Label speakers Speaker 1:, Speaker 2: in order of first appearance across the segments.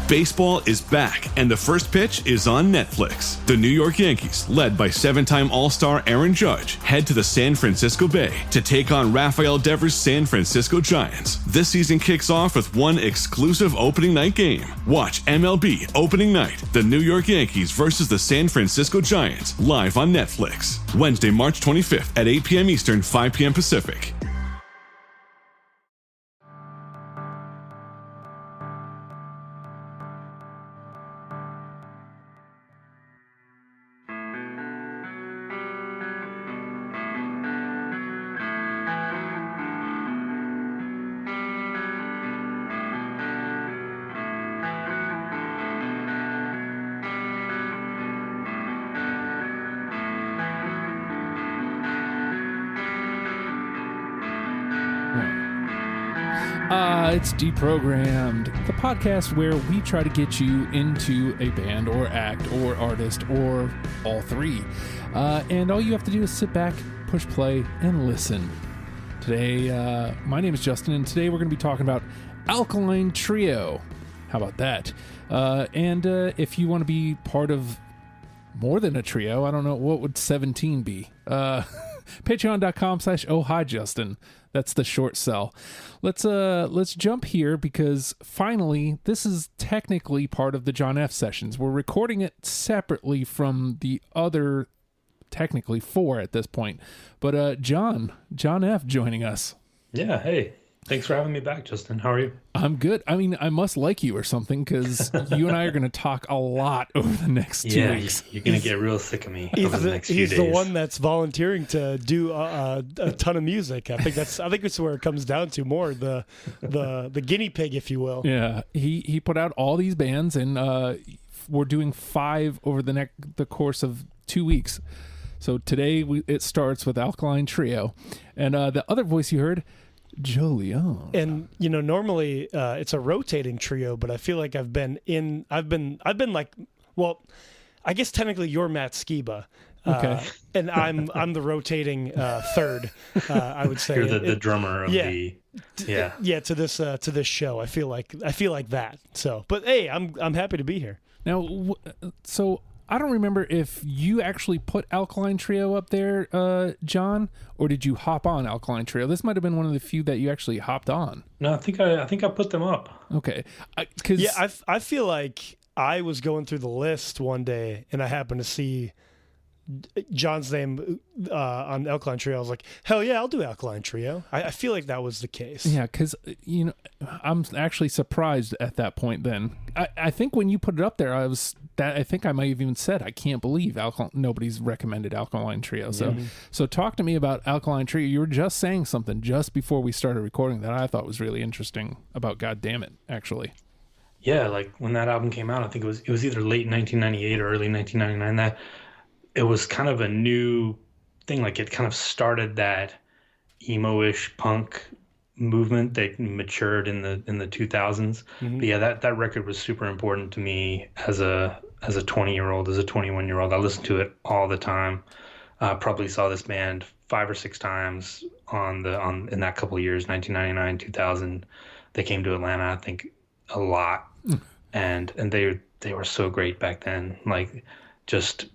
Speaker 1: Baseball is back, and the first pitch is on Netflix. The New York Yankees, led by 7-time All-Star Aaron Judge, head to the San Francisco Bay to take on Rafael Devers' San Francisco Giants. This season kicks off with one exclusive opening night game. Watch MLB Opening Night, the New York Yankees versus the San Francisco Giants, live on Netflix. Wednesday, March 25th at 8 p.m. Eastern, 5 p.m. Pacific.
Speaker 2: It's Deprogrammed, the podcast where we try to get you into a band or act or artist or all three. And all you have to do is sit back, push play, and listen. Today, my name is Justin, and today we're going to be talking about Alkaline Trio. How about that? And if you want to be part of more than a trio, I don't know, what would 17 be? Patreon.com/ohhijustin. That's the short sell. Let's jump here because finally this is technically part of the John F sessions. We're recording it separately from the other, technically 4 at this point. But John F joining us.
Speaker 3: Yeah, hey. Thanks for having me back, Justin. How are you?
Speaker 2: I'm good. I mean, I must like you or something because you and I are going to talk a lot over the next 2 weeks.
Speaker 3: You're going to get real sick of me over the next few days.
Speaker 4: He's the one that's volunteering to do a ton of music. I think that's where it comes down to more, the guinea pig, if you will.
Speaker 2: Yeah, he put out all these bands, and we're doing 5 over the course of 2 weeks. So today it starts with Alkaline Trio, and the other voice you heard, Joe Leone.
Speaker 4: And normally it's a rotating trio, but I feel like I've been like, well, I guess technically you're Matt Skiba.
Speaker 2: Okay.
Speaker 4: And I'm the rotating third, I would say.
Speaker 3: You're the drummer of to
Speaker 4: this show. I feel like that. So, but hey, I'm happy to be here.
Speaker 2: Now, so I don't remember if you actually put Alkaline Trio up there, John, or did you hop on Alkaline Trio? This might have been one of the few that you actually hopped on.
Speaker 3: No, I think I put them up.
Speaker 2: Okay.
Speaker 4: I feel like I was going through the list one day and I happened to see John's name on Alkaline Trio. I was like, hell yeah, I'll do Alkaline Trio. I feel like that was the case.
Speaker 2: Yeah, because I'm actually surprised at that point. Then I think when you put it up there, I think I might have even said, I can't believe nobody's recommended Alkaline Trio. So talk to me about Alkaline Trio. You were just saying something just before we started recording that I thought was really interesting about God Damn It, actually.
Speaker 3: Yeah, like when that album came out, I think it was either late 1998 or early 1999 that it was kind of a new thing. Like it kind of started that emo-ish punk movement that matured in the 2000s. Mm-hmm. But yeah, that record was super important to me as a 20-year-old, as a 21-year-old. I listened to it all the time. Probably saw this band 5 or 6 times in that couple of years, 1999, 2000. They came to Atlanta, I think, a lot, and they were so great back then. Like, just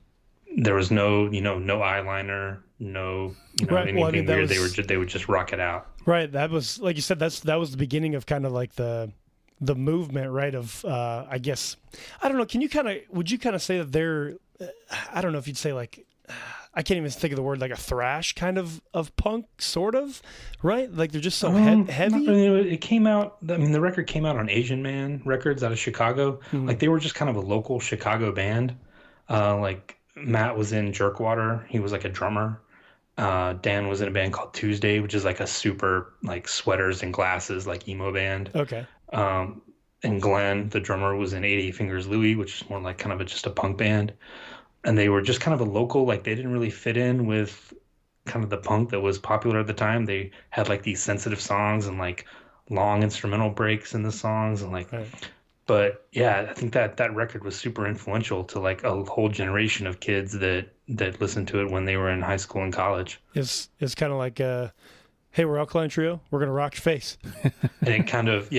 Speaker 3: there was no eyeliner, no anything weird. They would just rock it out.
Speaker 4: Right. That was, like you said, that was the beginning of kind of like the movement, right? Of I guess, I don't know. Would you kind of say that they're, I don't know if you'd say like, I can't even think of the word, like a thrash kind of punk, sort of, right? Like they're just so heavy.
Speaker 3: It came out. I mean, the record came out on Asian Man Records out of Chicago. Mm-hmm. Like they were just kind of a local Chicago band. Like Matt was in Jerkwater. He was like a drummer. Dan was in a band called Tuesday, which is like a super like sweaters and glasses like emo band.
Speaker 4: Okay.
Speaker 3: And Glenn, the drummer, was in 88 Fingers Louie, which is more like kind of just a punk band. And they were just kind of a local, like they didn't really fit in with kind of the punk that was popular at the time. They had like these sensitive songs and like long instrumental breaks in the songs and like, right. But yeah, I think that record was super influential to like a whole generation of kids that listened to it when they were in high school and college.
Speaker 4: It's kind of like, hey, we're Alkaline Trio. We're going to rock your face.
Speaker 3: And it kind of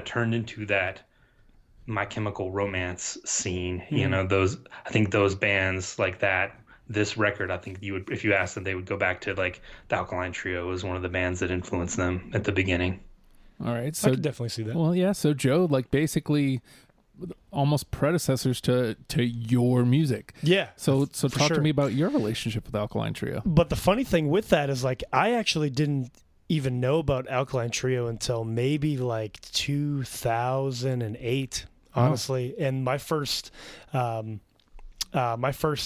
Speaker 3: turned into that My Chemical Romance scene. You know, those, I think those bands like that, this record, I think you would, if you asked them, they would go back to like the Alkaline Trio was one of the bands that influenced them at the beginning.
Speaker 2: All right. So
Speaker 4: I could definitely see that.
Speaker 2: Well, yeah. So Joe, like basically almost predecessors to your music.
Speaker 4: Yeah.
Speaker 2: So talk
Speaker 4: sure.
Speaker 2: to me about your relationship with Alkaline Trio.
Speaker 4: But the funny thing with that is, like, I actually didn't even know about Alkaline Trio until maybe like 2008, honestly. And my first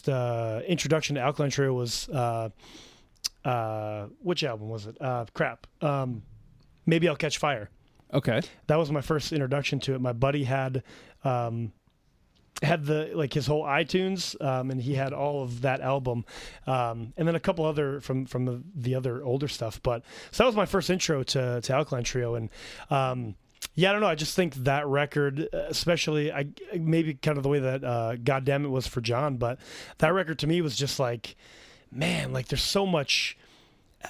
Speaker 4: introduction to Alkaline Trio was which album was it? Maybe I'll Catch Fire.
Speaker 2: Okay.
Speaker 4: That was my first introduction to it. My buddy had the, like, his whole iTunes, and he had all of that album, and then a couple other from the other older stuff. But so that was my first intro to Alkaline Trio, and yeah, I don't know. I just think that record, especially, maybe kind of the way that God Damn It was for John, but that record to me was just like, man, like there's so much,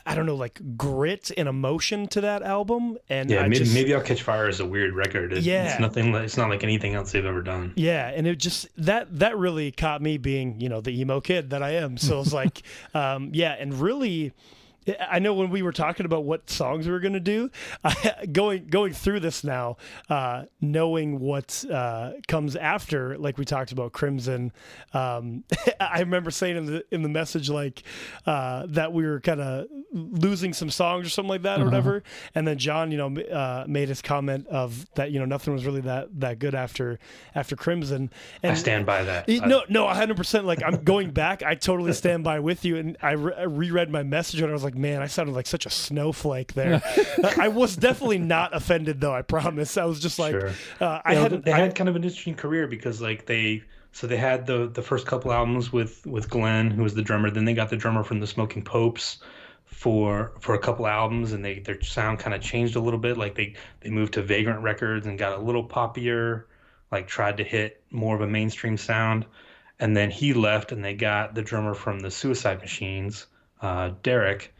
Speaker 4: I don't know, like grit and emotion to that album. And
Speaker 3: yeah, maybe I'll Catch Fire is a weird record. It's nothing. It's not like anything else they've ever done.
Speaker 4: Yeah, and it just that really caught me, being, you know, the emo kid that I am. So it was like, yeah, and really, I know when we were talking about what songs we were going to do, going through this now, knowing what comes after, like we talked about Crimson. I remember saying in the message, like, that we were kind of losing some songs or something like that, or whatever. And then John, you know, made his comment of that, you know, nothing was really that good after Crimson. And
Speaker 3: I stand by that.
Speaker 4: No, 100%. Like, I'm going back. I totally stand by with you. And I reread my message and I was like, man, I sounded like such a snowflake there. I was definitely not offended, though. I promise. I was just like,
Speaker 3: sure. They had kind of an interesting career, because like they had the first couple albums with Glenn, who was the drummer. Then they got the drummer from the Smoking Popes for a couple albums, and their sound kind of changed a little bit. Like they moved to Vagrant Records and got a little poppier, like tried to hit more of a mainstream sound. And then he left, and they got the drummer from the Suicide Machines, Derek,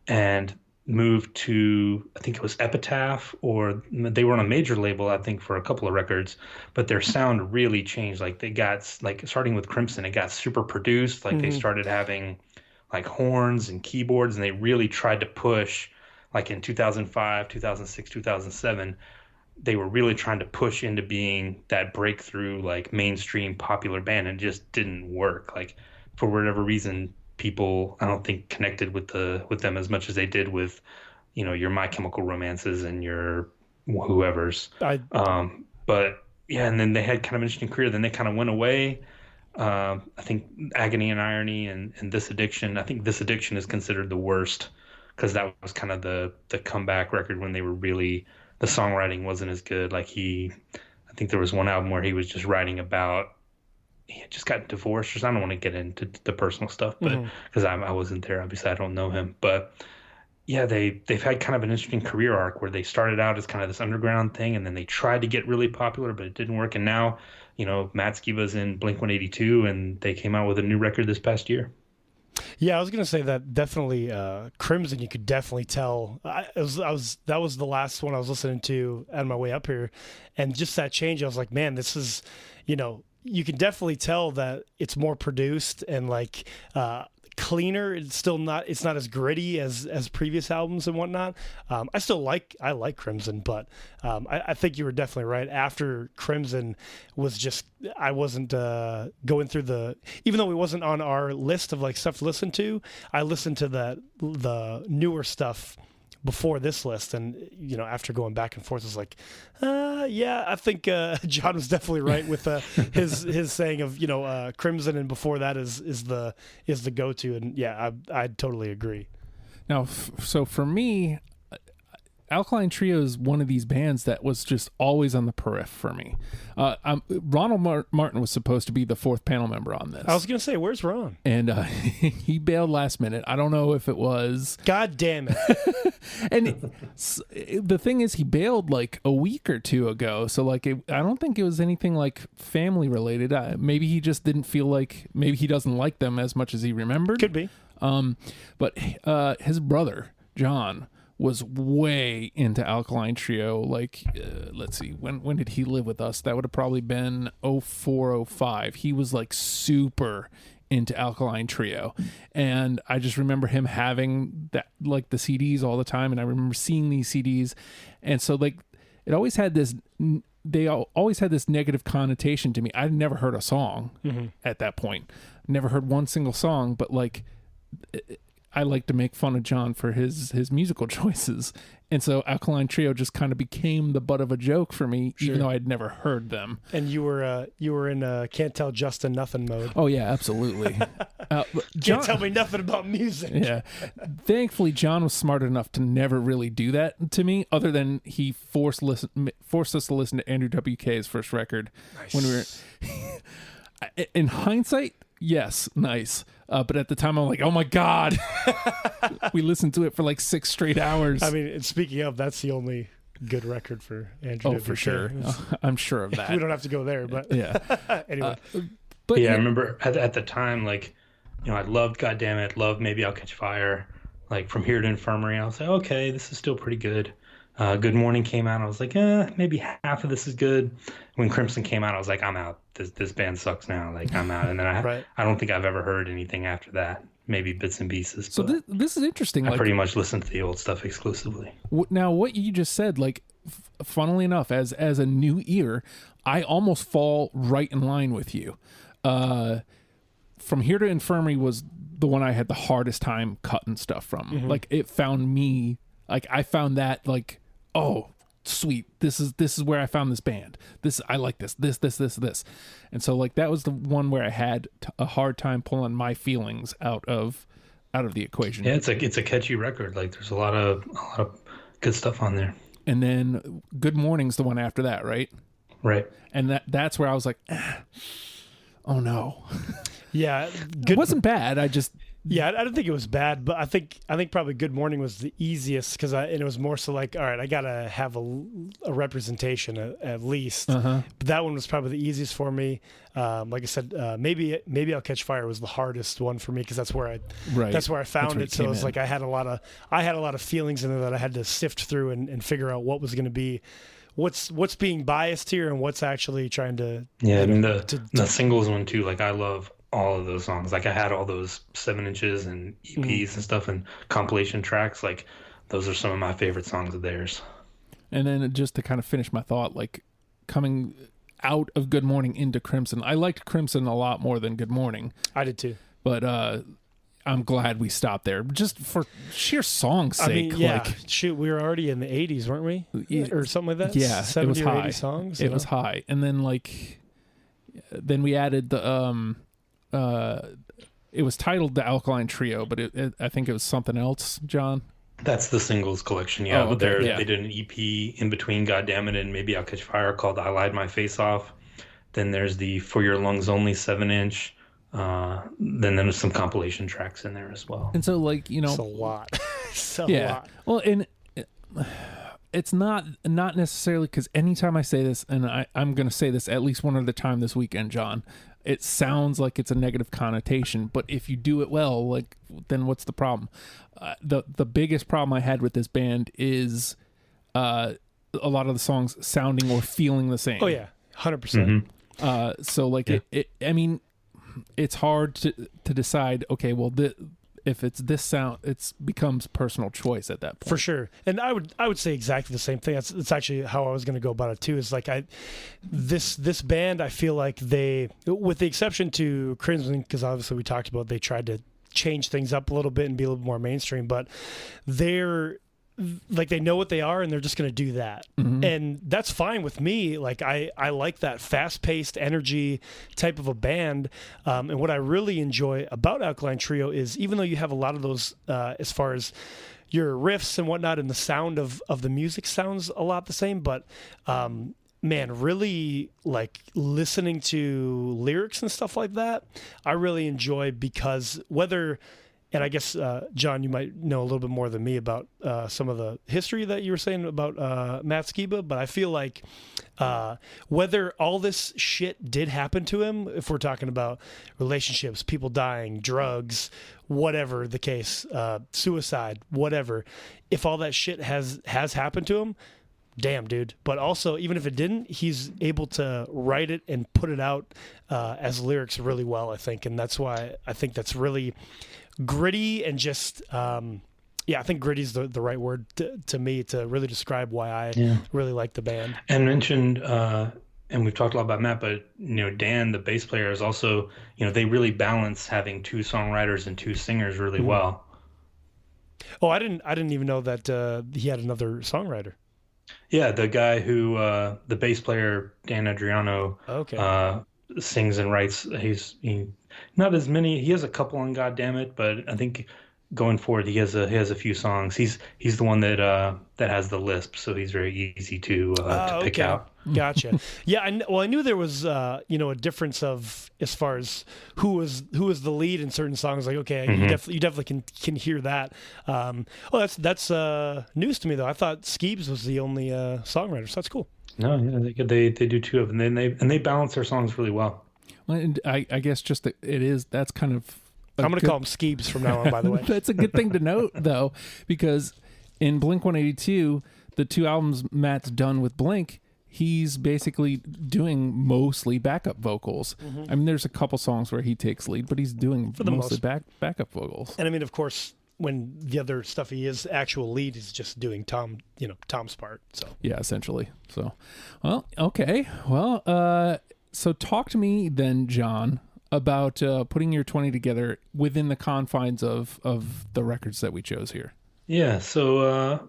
Speaker 3: and moved to, I think it was Epitaph, or they were on a major label, I think, for a couple of records, but their sound really changed. Like they got, like, starting with Crimson, it got super produced. Like they started having like horns and keyboards, and they really tried to push, like in 2005, 2006, 2007, they were really trying to push into being that breakthrough, like mainstream popular band, and it just didn't work. Like for whatever reason, people, I don't think, connected with them as much as they did with, you know, your My Chemical Romances and your whoever's. But yeah, and then they had kind of an interesting career. Then they kind of went away. I think Agony and Irony and This Addiction. I think This Addiction is considered the worst, because that was kind of the comeback record when they were really, the songwriting wasn't as good. Like I think there was one album where he was just writing about, he had just gotten divorced, or I don't want to get into the personal stuff, but because I wasn't there, obviously I don't know him. But yeah, they've had kind of an interesting career arc where they started out as kind of this underground thing, and then they tried to get really popular, but it didn't work. And now, you know, Matt Skiba's in Blink-182, and they came out with a new record this past year.
Speaker 4: Yeah, I was gonna say that definitely Crimson. You could definitely tell. That was the last one I was listening to on my way up here, and just that change. I was like, man, this is, you know, you can definitely tell that it's more produced and like cleaner. It's not as gritty as previous albums and whatnot. I like Crimson, but I think you were definitely right. After Crimson was just, I wasn't going through even though it wasn't on our list of like stuff to listen to, I listened to the newer stuff before this list, and you know, after going back and forth, I was like, yeah, I think John was definitely right with his saying of, you know, Crimson, and before that is the go-to, and yeah, I totally agree.
Speaker 2: Now, so for me, Alkaline Trio is one of these bands that was just always on the periph for me. Ronald Martin was supposed to be the fourth panel member on this.
Speaker 4: I was going to say, where's Ron?
Speaker 2: And he bailed last minute. I don't know if it was...
Speaker 4: God damn it.
Speaker 2: And the thing is, he bailed like a week or two ago. So like, I don't think it was anything like family related. Maybe he just didn't feel like... Maybe he doesn't like them as much as he remembered.
Speaker 4: Could be.
Speaker 2: But his brother, John, was way into Alkaline Trio. Like, let's see, when did he live with us? That would have probably been 04, 05. He was like super into Alkaline Trio, and I just remember him having that, like, the CDs all the time, and I remember seeing these CDs, and so like it always had this. They always had this negative connotation to me. I'd never heard a song at that point. Never heard one single song, but like. I like to make fun of John for his musical choices. And so Alkaline Trio just kind of became the butt of a joke for me, even though I'd never heard them.
Speaker 4: And you were in can't tell Justin nothing mode.
Speaker 2: Oh, yeah, absolutely.
Speaker 4: Can't tell me nothing about music.
Speaker 2: Yeah. Thankfully, John was smart enough to never really do that to me, other than he forced us to listen to Andrew WK's first record. Nice. When we were... In hindsight, yes, nice. But at the time, I'm like, oh my God. We listened to it for like 6 straight hours.
Speaker 4: I mean, speaking of, that's the only good record for Andrew.
Speaker 2: Oh, for sure. I'm sure of that.
Speaker 4: We don't have to go there, but
Speaker 2: yeah.
Speaker 4: Anyway.
Speaker 3: But yeah, I remember at the time, like, you know, I loved Goddammit, loved Maybe I'll Catch Fire. Like, From Here to Infirmary, I was like, okay, this is still pretty good. Good Morning came out. I was like, maybe half of this is good. When Crimson came out, I was like, I'm out. This band sucks now. Like, I'm out. And then I don't think I've ever heard anything after that. Maybe bits and pieces.
Speaker 2: So this is interesting.
Speaker 3: I pretty much listened to the old stuff exclusively.
Speaker 2: Now, what you just said, like, funnily enough, as a new ear, I almost fall right in line with you. From Here to Infirmary was the one I had the hardest time cutting stuff from. Mm-hmm. Like, it found me. Like, I found that, like, oh, sweet, this is where I found this band. I like this. And so, like, that was the one where I had a hard time pulling my feelings out of the equation.
Speaker 3: Yeah, it's a catchy record. Like, there's a lot of good stuff on there.
Speaker 2: And then Good Morning's the one after that, right?
Speaker 3: Right.
Speaker 2: And that's where I was like, oh no.
Speaker 4: Yeah,
Speaker 2: it wasn't bad. I
Speaker 4: don't think it was bad, but I think probably Good Morning was the easiest and it was more so like, all right, I gotta have a representation at least. But that one was probably the easiest for me. Like I said, maybe I'll Catch Fire was the hardest one for me because that's where I found it. So it's like I had a lot of feelings in there that I had to sift through and figure out what was going to be. What's being biased here and what's actually trying to.
Speaker 3: Yeah, I mean the singles one too. Like, I love all of those songs. Like, I had all those 7-inches and EPs and stuff and compilation tracks. Like, those are some of my favorite songs of theirs.
Speaker 2: And then just to kind of finish my thought, like, coming out of Good Morning into Crimson, I liked Crimson a lot more than Good Morning.
Speaker 4: I did too.
Speaker 2: But I'm glad we stopped there, just for sheer song's sake.
Speaker 4: I mean, yeah,
Speaker 2: like,
Speaker 4: shoot, we were already in the 80s, weren't we? Or something like that?
Speaker 2: Yeah,
Speaker 4: 70
Speaker 2: it was
Speaker 4: or
Speaker 2: high.
Speaker 4: 80 songs?
Speaker 2: It was high. And then, like, then we added the... it was titled the Alkaline Trio, but I think it was something else, John.
Speaker 3: That's the singles collection, yeah.
Speaker 2: Oh, okay,
Speaker 3: They did an EP in between Goddammit and Maybe I'll Catch Fire called I Lied My Face Off. Then there's the For Your Lungs Only 7-inch. Then there's some compilation tracks in there as well.
Speaker 2: And so, like, you know,
Speaker 4: it's a lot. It's a lot.
Speaker 2: Well, and it's not necessarily, because anytime I say this, and I'm going to say this at least one other time this weekend, John, it sounds like it's a negative connotation, but if you do it well, like, then what's the problem? The biggest problem I had with this band is a lot of the songs sounding or feeling the same.
Speaker 4: Oh yeah, 100%.
Speaker 2: So like, yeah. I mean, it's hard to decide. Okay, well, if it's this sound, it becomes personal choice at that point.
Speaker 4: For sure. And I would say exactly the same thing. That's actually how I was going to go about it too. Is like this band, I feel like they, with the exception to Crimson, because obviously we talked about they tried to change things up a little bit and be a little more mainstream, but they're like, they know what they are and they're just going to do that. Mm-hmm. And that's fine with me. Like, I like that fast-paced energy type of a band. And what I really enjoy about Alkaline Trio is, even though you have a lot of those, as far as your riffs and whatnot, and the sound of the music sounds a lot the same, but man, really, like, listening to lyrics and stuff like that, I really enjoy, because whether And I guess, John, you might know a little bit more than me about some of the history that you were saying about Matt Skiba, but I feel like whether all this shit did happen to him, if we're talking about relationships, people dying, drugs, whatever the case, suicide, whatever, if all that shit has happened to him, damn, dude. But also, even if it didn't, he's able to write it and put it out as lyrics really well, I think. And that's why I think that's really gritty and just, I think gritty is the right word to me to really describe why I really like the band.
Speaker 3: And mentioned, and we've talked a lot about Matt, but, Dan, the bass player, is also, they really balance having two songwriters and two singers really well.
Speaker 4: Oh, I didn't even know that he had another songwriter.
Speaker 3: Yeah, the guy who, the bass player, Dan Adriano, sings and writes. He not as many. He has a couple on Goddammit, but I think going forward he has a few songs. He's the one that has the lisp, so he's very easy to pick out.
Speaker 4: Gotcha. Yeah, I knew there was a difference of as far as who was the lead in certain songs. Like, okay, you definitely can hear that. That's news to me though. I thought Skeebs was the only songwriter, so that's cool.
Speaker 3: No, yeah, they do two of them, and they balance their songs really well.
Speaker 2: Well, and I guess just that's kind of.
Speaker 4: I'm going to call them Skeebs from now on, by the way.
Speaker 2: That's a good thing to note, though, because in Blink-182, the two albums Matt's done with Blink, he's basically doing mostly backup vocals. I mean, there's a couple songs where he takes lead, but he's doing mostly backup vocals.
Speaker 4: And I mean, of course, when the other stuff he is actual lead, he's just doing Tom's part. So
Speaker 2: yeah, essentially. So, well, okay. Well, so talk to me then, John, about putting your 20 together within the confines of the records that we chose here.
Speaker 3: Yeah, so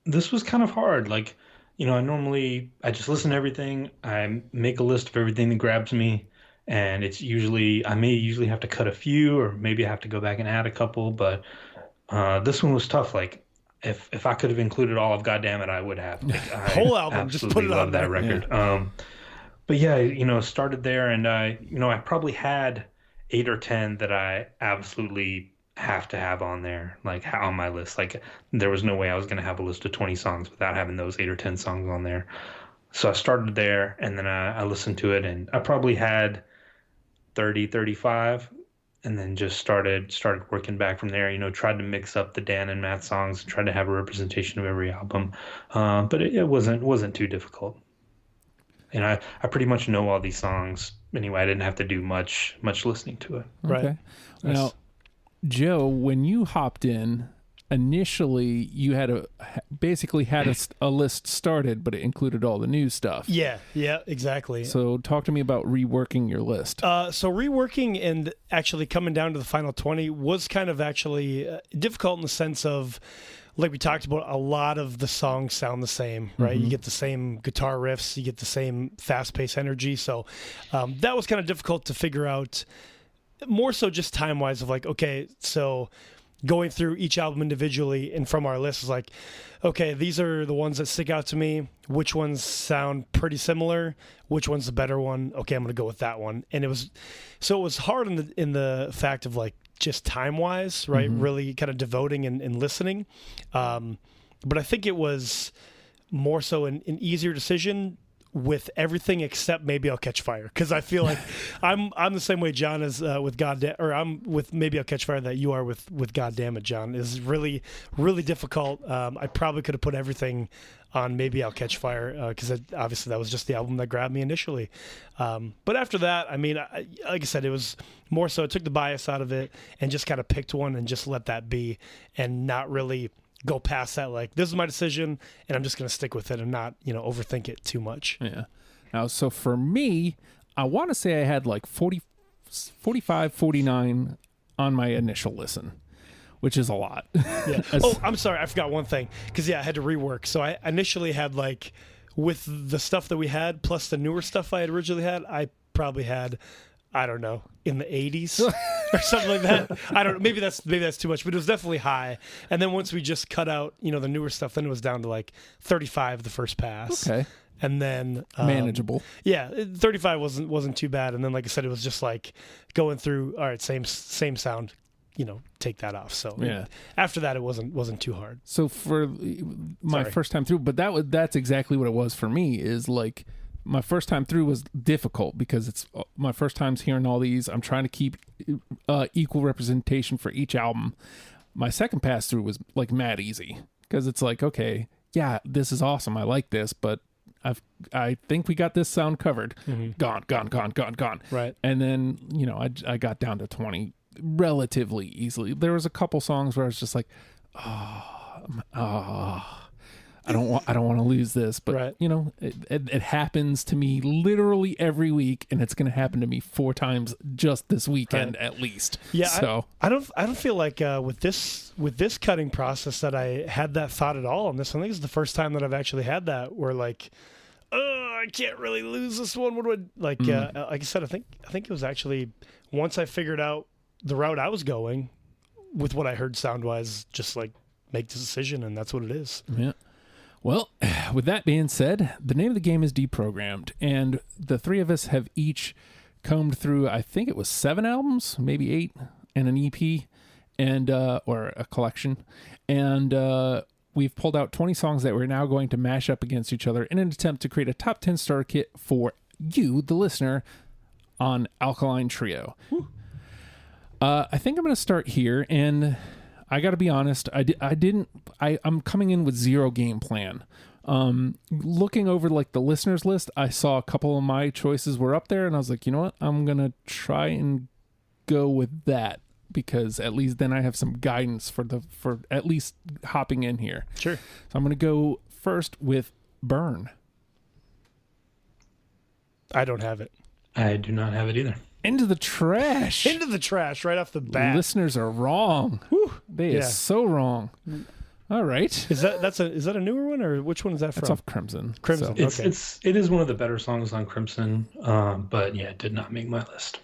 Speaker 3: this was kind of hard. Like, I just listen to everything. I make a list of everything that grabs me, and I may usually have to cut a few, or maybe I have to go back and add a couple, but this one was tough. Like, if I could have included all of Goddammit, I would have. Like,
Speaker 4: whole album, just put it on
Speaker 3: that record. Yeah. But yeah, started there, and I probably had 8 or 10 that I absolutely have to have on there, like on my list. Like, there was no way I was going to have a list of 20 songs without having those 8 or 10 songs on there. So I started there, and then I listened to it, and I probably had 30, 35, and then just started working back from there. Tried to mix up the Dan and Matt songs, tried to have a representation of every album, but it wasn't too difficult. And I pretty much know all these songs anyway. I didn't have to do much listening to it.
Speaker 2: Right. Okay. Now, Joe, when you hopped in, initially you had basically had a list started, but it included all the new stuff.
Speaker 4: Yeah, exactly.
Speaker 2: So talk to me about reworking your list.
Speaker 4: So reworking and actually coming down to the final 20 was kind of actually difficult in the sense of, like we talked about, a lot of the songs sound the same, right? You get the same guitar riffs, you get the same fast-paced energy. So that was kind of difficult to figure out, more so just time-wise of like, okay, so going through each album individually and from our list is like, okay, these are the ones that stick out to me. Which ones sound pretty similar? Which one's the better one? Okay, I'm going to go with that one. And it was hard in the fact of like, just time-wise, right? Really kind of devoting and listening. But I think it was more so an easier decision with everything except Maybe I'll Catch Fire, because I feel like I'm the same way John is with I'm with Maybe I'll Catch Fire that you are with Goddammit, John. Is really, really difficult. I probably could have put everything on Maybe I'll Catch Fire, because obviously that was just the album that grabbed me initially. But after that, I mean, like I said, it was more so I took the bias out of it and just kind of picked one and just let that be and not really go past that. Like, this is my decision and I'm just going to stick with it and not, overthink it too much.
Speaker 2: Yeah. Now, so for me, I want to say I had like 45, 49 on my initial listen, which is a lot.
Speaker 4: Yeah. Oh, I'm sorry. I forgot one thing. Because, I had to rework. So I initially had, like, with the stuff that we had, plus the newer stuff I had originally had, I probably had, I don't know, in the 80s or something like that. I don't know. Maybe that's too much, but it was definitely high. And then once we just cut out, the newer stuff, then it was down to, like, 35 the first pass.
Speaker 2: Okay.
Speaker 4: And then
Speaker 2: manageable.
Speaker 4: Yeah, 35 wasn't too bad. And then, like I said, it was just like going through. All right, same sound. take that off. So
Speaker 2: Yeah.
Speaker 4: after that, it wasn't too hard.
Speaker 2: So for my first time through, but that's exactly what it was for me, is like my first time through was difficult because it's my first time's hearing all these. I'm trying to keep equal representation for each album. My second pass through was like mad easy because it's like, okay, yeah, this is awesome. I like this, but I think we got this sound covered. Gone.
Speaker 4: Right.
Speaker 2: And then, I got down to 20 relatively easily. There was a couple songs where I was just like, I don't want to lose this, but
Speaker 4: right.
Speaker 2: It happens to me literally every week, and it's going to happen to me 4 times just this weekend at least.
Speaker 4: Yeah.
Speaker 2: So
Speaker 4: I don't feel like with this cutting process that I had that thought at all on this. I think it's the first time that I've actually had that where like, I can't really lose this one. What would like I said, I think it was actually once I figured out the route I was going with what I heard sound wise, just like make the decision, and that's what it is.
Speaker 2: Yeah. Well, with that being said, the name of the game is Deprogrammed, and the 3 of us have each combed through, I think it was 7 albums, maybe 8, and an EP, and or a collection, and we've pulled out 20 songs that we're now going to mash up against each other in an attempt to create a top 10 starter kit for you, the listener, on Alkaline Trio. I think I'm going to start here, and I got to be honest, I'm coming in with 0 game plan. Looking over like the listeners list, I saw a couple of my choices were up there, and I was like, you know what? I'm going to try and go with that because at least then I have some guidance for at least hopping in here.
Speaker 4: Sure.
Speaker 2: So I'm going to go first with Burn.
Speaker 4: I don't have it.
Speaker 3: I do not have it either.
Speaker 2: Into the trash.
Speaker 4: Into the trash right off the bat.
Speaker 2: Listeners are wrong. They are so wrong. All right.
Speaker 4: Is that a newer one, or which one is that from?
Speaker 2: It's off Crimson.
Speaker 4: Crimson.
Speaker 2: So.
Speaker 4: Okay.
Speaker 3: It is one of the better songs on Crimson, but yeah, it did not make my list.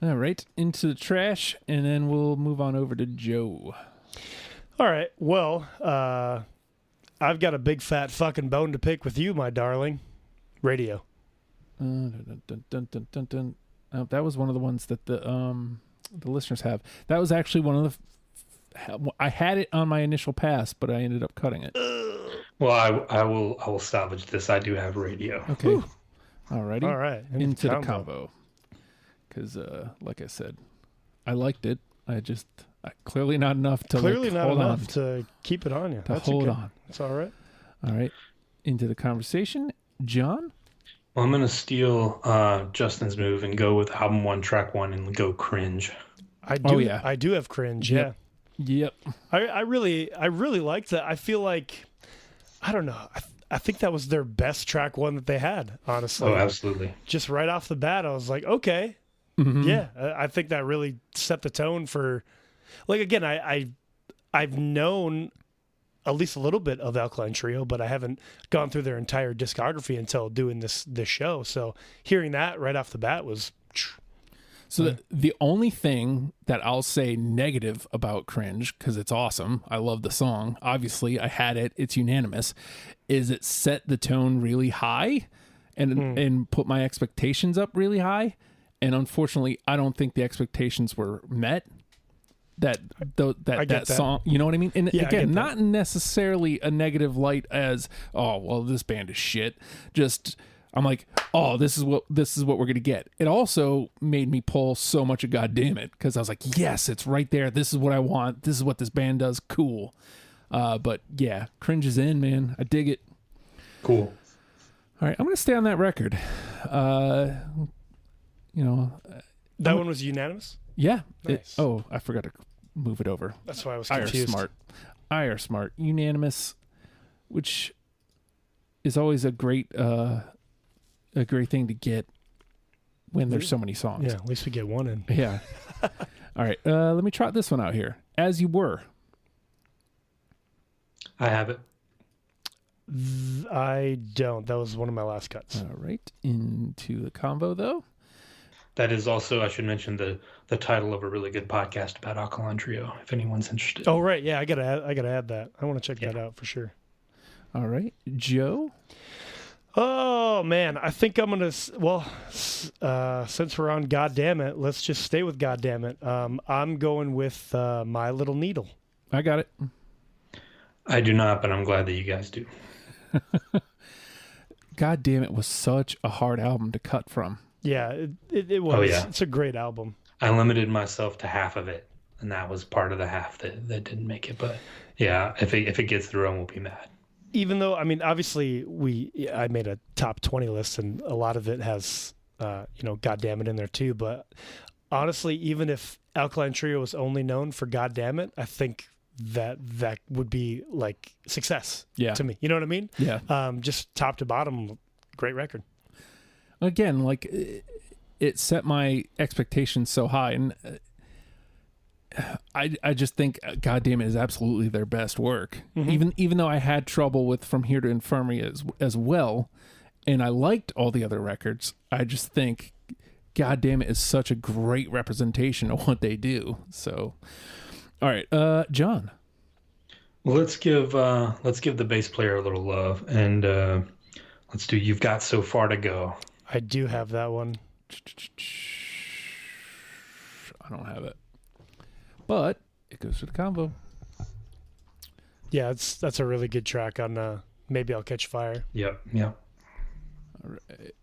Speaker 2: All right, into the trash, and then we'll move on over to Joe.
Speaker 4: All right. Well, I've got a big fat fucking bone to pick with you, my darling. Radio.
Speaker 2: That was one of the ones that the listeners have. That was actually one of the. I had it on my initial pass, but I ended up cutting it.
Speaker 3: Well, I will salvage this. I do have Radio.
Speaker 2: Okay. Alrighty.
Speaker 4: All right.
Speaker 2: Into the combo. Because, like I said, I liked it. I clearly not enough to hold on.
Speaker 4: To keep it on you.
Speaker 2: That's hold on.
Speaker 4: That's all right.
Speaker 2: All right. Into the conversation, John.
Speaker 3: Well, I'm gonna steal Justin's move and go with album 1, track 1, and go Cringe.
Speaker 4: I do have Cringe.
Speaker 2: Yep.
Speaker 4: Yeah.
Speaker 2: Yep.
Speaker 4: I really liked that. I feel like, I don't know. I think that was their best track 1 that they had, honestly.
Speaker 3: Oh, absolutely.
Speaker 4: Just right off the bat, I was like, okay.
Speaker 2: Mm-hmm.
Speaker 4: Yeah. I think that really set the tone for, like, again, I've known at least a little bit of Alkaline Trio, but I haven't gone through their entire discography until doing this show. So hearing that right off the bat was...
Speaker 2: So the only thing that I'll say negative about Cringe, because it's awesome, I love the song, obviously I had it, it's unanimous, is it set the tone really high and put my expectations up really high. And unfortunately, I don't think the expectations were met. That song, you know what I mean? And again, not necessarily a negative light as, oh, well, this band is shit. Just, I'm like, oh, this is what we're gonna get. It also made me pull so much of goddamn it, because I was like, yes, it's right there. This is what I want. This is what this band does. Cool. But yeah, Cringe is in, man. I dig it.
Speaker 3: Cool.
Speaker 2: All right, I'm gonna stay on that record.
Speaker 4: That one was unanimous?
Speaker 2: Yeah.
Speaker 4: Nice.
Speaker 2: I forgot to move it over.
Speaker 4: That's why I was confused.
Speaker 2: I are smart. Unanimous, which is always a great thing to get when there's so many songs.
Speaker 4: Yeah, at least we get one in.
Speaker 2: Yeah. All right. Let me trot this one out here. As You Were.
Speaker 3: I have it.
Speaker 4: I don't. That was one of my last cuts.
Speaker 2: All right. Into the combo, though.
Speaker 3: That is also, I should mention, the title of a really good podcast about Alkaline Trio, if anyone's interested.
Speaker 4: Oh, right. Yeah, I gotta add that. I want to check that out for sure.
Speaker 2: All right. Joe?
Speaker 4: Oh man, I think I'm gonna. Since we're on Goddamn It, let's just stay with Goddamn It. I'm going with My Little Needle.
Speaker 2: I got it.
Speaker 3: I do not, but I'm glad that you guys do.
Speaker 2: God damn it was such a hard album to cut from.
Speaker 4: Yeah, it was.
Speaker 3: Oh, yeah.
Speaker 4: It's a great album.
Speaker 3: I limited myself to half of it, and that was part of the half that didn't make it. But yeah, if it gets through, I won't be mad.
Speaker 4: Even though, I mean, obviously, I made a top 20 list, and a lot of it has, Goddamn It in there too. But honestly, even if Alkaline Trio was only known for Goddamn It, I think that would be like success to me. You know what I mean?
Speaker 2: Yeah.
Speaker 4: Just top to bottom, great record.
Speaker 2: Again, like it set my expectations so high, and I just think Goddamn It is absolutely their best work.
Speaker 4: Mm-hmm.
Speaker 2: Even though I had trouble with From Here to Infirmary as well, and I liked all the other records, I just think Goddamn It is such a great representation of what they do. So, all right, John.
Speaker 3: Well, let's give the bass player a little love, and let's do You've Got So Far to Go.
Speaker 4: I do have that one.
Speaker 2: I don't have it, but it goes to the combo.
Speaker 4: Yeah, that's a really good track on Maybe I'll Catch Fire.
Speaker 3: Yep.
Speaker 2: All right.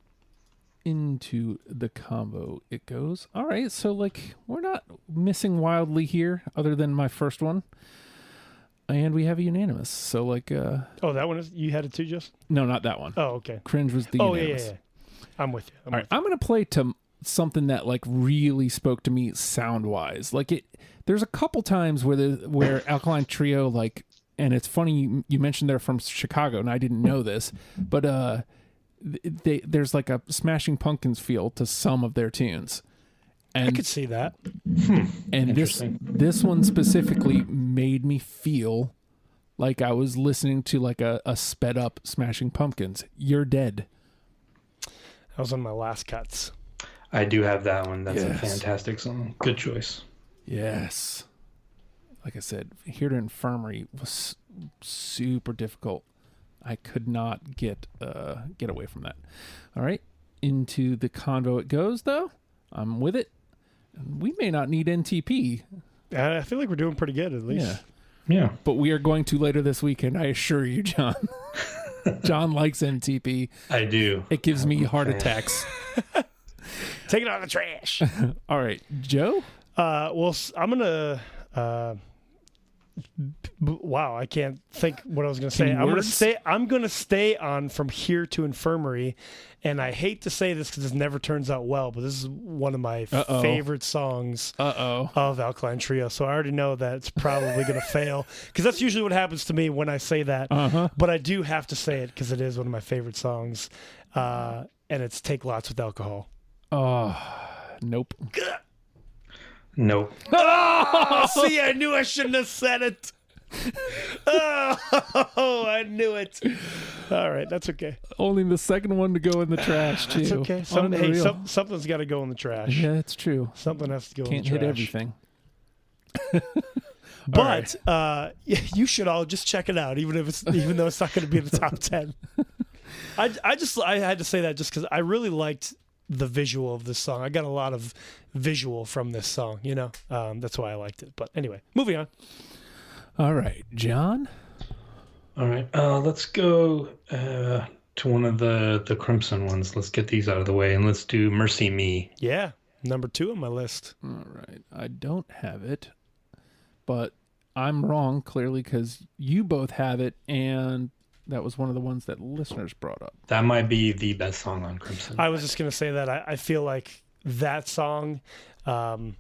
Speaker 2: Into the combo it goes. All right, so like we're not missing wildly here other than my first one. And we have a unanimous. So like
Speaker 4: Oh, that one is you had it too, just?
Speaker 2: no, not that one.
Speaker 4: Oh, okay.
Speaker 2: Cringe was the unanimous.
Speaker 4: Yeah. I'm with you.
Speaker 2: All right, I'm going to play to something that like really spoke to me sound-wise. Like there's a couple times where Alkaline Trio like, and it's funny you mentioned they're from Chicago and I didn't know this, but there's like a Smashing Pumpkins feel to some of their tunes. And,
Speaker 4: I could see that.
Speaker 2: And this one specifically made me feel like I was listening to like a sped up Smashing Pumpkins. You're Dead.
Speaker 4: That was one of my last cuts.
Speaker 3: I do have that one. That's a
Speaker 2: Yes.
Speaker 3: fantastic song. Good choice.
Speaker 2: Yes. Like I said, Here to Infirmary was super difficult. I could not get away from that. All right. Into the convo it goes, though. I'm with it. We may not need NTP.
Speaker 4: I feel like we're doing pretty good, at least.
Speaker 3: Yeah.
Speaker 2: But we are going to later this weekend, I assure you, John. John likes NTP.
Speaker 3: I do.
Speaker 2: It gives me heart attacks.
Speaker 4: Take it out of the trash.
Speaker 2: All right, Joe?
Speaker 4: Well, I'm going to... wow, I can't think what I was going to say. I'm going to stay on From Here to Infirmary, and I hate to say this because this never turns out well, but this is one of my favorite songs of Alkaline Trio. So I already know that it's probably going to fail because that's usually what happens to me when I say that. But I do have to say it because it is one of my favorite songs, and it's Take Lots with Alcohol.
Speaker 2: Oh, nope.
Speaker 3: Nope.
Speaker 4: Oh, see, I knew I shouldn't have said it. Oh, I knew it. All right, that's okay.
Speaker 2: Only the second one to go in the trash, too.
Speaker 4: That's okay. Something's got to go in the trash.
Speaker 2: Yeah, that's true.
Speaker 4: Something has to go
Speaker 2: Can't
Speaker 4: in the trash.
Speaker 2: hit everything.
Speaker 4: But you should all just check it out, even though it's not going to be in the top 10. I had to say that just because I really liked the visual of this song. I got a lot of visual from this song, that's why I liked it. But anyway, moving on.
Speaker 2: All right, John.
Speaker 3: All right, let's go to one of the Crimson ones. Let's get these out of the way, and let's do Mercy Me.
Speaker 4: Yeah, number 2 on my list.
Speaker 2: All right, I don't have it, but I'm wrong clearly because you both have it, and that was one of the ones that listeners brought up.
Speaker 3: That might be the best song on Crimson.
Speaker 4: I was just going to say that. I feel like that song, and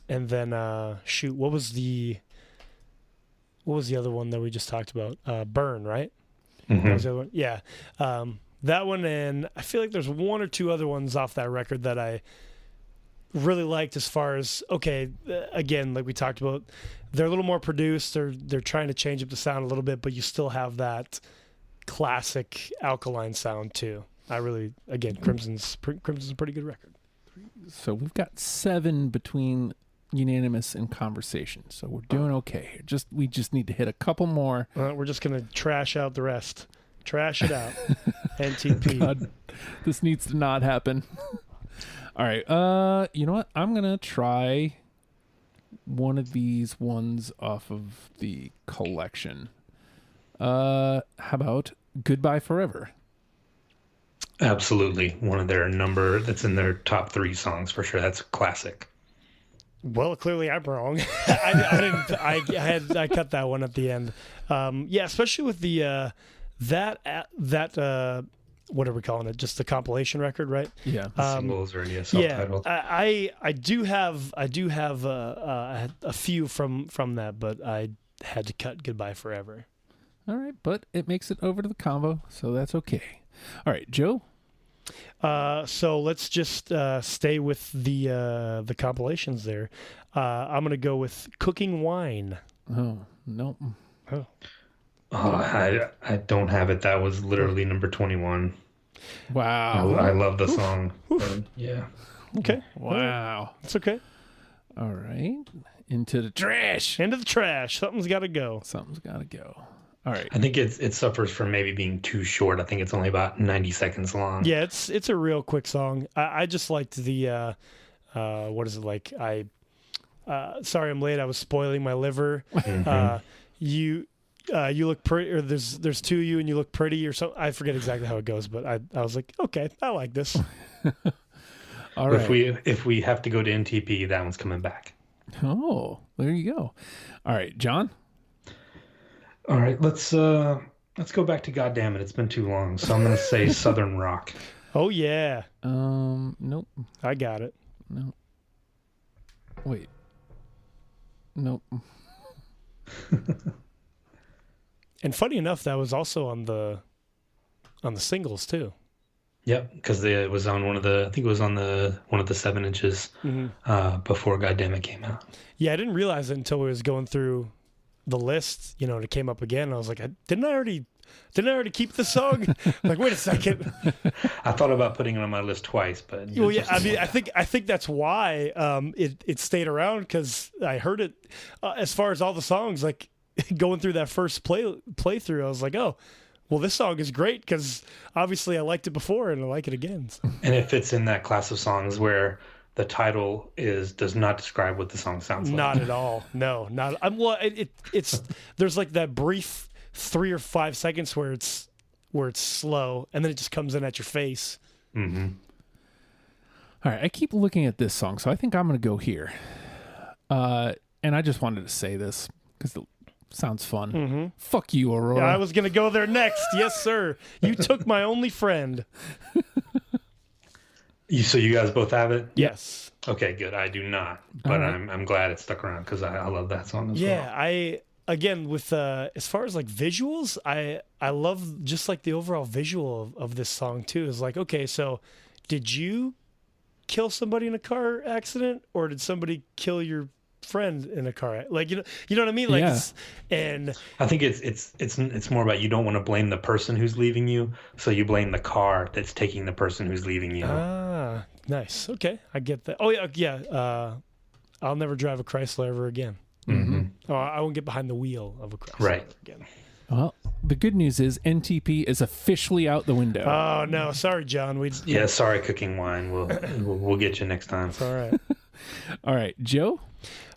Speaker 4: then, what was the other one that we just talked about? Burn, right?
Speaker 3: Mm-hmm.
Speaker 4: That was the other one? Yeah. That one, and I feel like there's one or two other ones off that record that I really liked as far as, again, like we talked about, they're a little more produced. They're trying to change up the sound a little bit, but you still have that classic Alkaline sound too. Crimson's a pretty good record.
Speaker 2: So we've got 7 between unanimous and conversation. So we're doing okay here. We just need to hit a couple more.
Speaker 4: We're just going to trash out the rest. Trash it out. NTP.
Speaker 2: God, this needs to not happen. All right. You know what? I'm gonna try one of these ones off of the collection. How about Goodbye Forever?
Speaker 3: Absolutely. One of their that's in their top 3 songs for sure. That's a classic.
Speaker 4: Well, clearly I'm wrong. I cut that one at the end. Yeah, especially with the what are we calling it? Just the compilation record, right?
Speaker 2: Yeah.
Speaker 3: Singles or self-titled.
Speaker 4: Yeah, I do have a few from that, but I had to cut Goodbye Forever.
Speaker 2: All right, but it makes it over to the combo, so that's okay. All right, Joe.
Speaker 4: So let's just stay with the compilations there. I'm gonna go with Cooking Wine.
Speaker 2: Oh no.
Speaker 4: Oh.
Speaker 3: I don't have it. That was literally number 21.
Speaker 2: Wow.
Speaker 3: I love the song. Yeah.
Speaker 4: Okay.
Speaker 2: Wow.
Speaker 4: It's okay.
Speaker 2: All right. Into the trash.
Speaker 4: Into the trash. Something's got to go.
Speaker 2: Something's got to go. All right.
Speaker 3: I think it suffers from maybe being too short. I think it's only about 90 seconds long.
Speaker 4: Yeah, it's a real quick song. I just liked the what is it like? Sorry I'm late. I was spoiling my liver.
Speaker 3: Mm-hmm.
Speaker 4: You look pretty, or there's two of you and you look pretty, or something. I forget exactly how it goes, but I was like, okay, I like this.
Speaker 2: All right.
Speaker 3: If we have to go to NTP, that one's coming back.
Speaker 2: Oh, there you go. All right, John.
Speaker 3: All right, let's go back to Goddamn It. It's been too long, so I'm gonna say Southern Rock.
Speaker 4: Oh yeah.
Speaker 2: Nope.
Speaker 4: I got it.
Speaker 2: No. Wait. Nope.
Speaker 4: And funny enough, that was also on the singles too.
Speaker 3: Yep, because it was on one of the 7 inches before Goddamn It came out.
Speaker 4: Yeah, I didn't realize it until we was going through the list, and it came up again. I was like, didn't I already keep the song? Like, wait a second.
Speaker 3: I thought about putting it on my list twice, but
Speaker 4: Well, yeah, I mean, I think that's why it stayed around, because I heard it as far as all the songs, like going through that first playthrough. I was like, oh, well, this song is great because obviously I liked it before and I like it again. So.
Speaker 3: And it fits in that class of songs where the title does not describe what the song sounds like.
Speaker 4: Not at all. No, not. Well, it's there's like that brief 3 or 5 seconds where it's slow, and then it just comes in at your face.
Speaker 3: Mm-hmm.
Speaker 2: All right, I keep looking at this song, so I think I'm going to go here. And I just wanted to say this because it sounds fun.
Speaker 4: Mm-hmm.
Speaker 2: Fuck you, Aurora.
Speaker 4: Yeah, I was going to go there next. Yes, sir. You took my only friend.
Speaker 3: So you guys both have it?
Speaker 4: Yes.
Speaker 3: Okay, good. I do not, but
Speaker 2: right.
Speaker 3: I'm glad it stuck around because I love that song as well.
Speaker 4: Yeah, again with as far as like visuals, I love just like the overall visual of this song too. Is like, okay, so did you kill somebody in a car accident, or did somebody kill your friend in a car? Like, you know what I mean? Like,
Speaker 2: yeah.
Speaker 3: And I think it's more about you don't want to blame the person who's leaving you, so you blame the car that's taking the person who's leaving you.
Speaker 4: Ah, nice. Okay, I get that. Oh yeah. I'll never drive a Chrysler ever again.
Speaker 3: Mm-hmm.
Speaker 4: Oh, I won't get behind the wheel of a Chrysler
Speaker 3: right
Speaker 4: again.
Speaker 2: Well, the good news is NTP is officially out the window.
Speaker 4: Oh no, sorry, John.
Speaker 3: Yeah, sorry, Cooking Wine. We'll get you next time.
Speaker 4: It's all right.
Speaker 2: All right, Joe.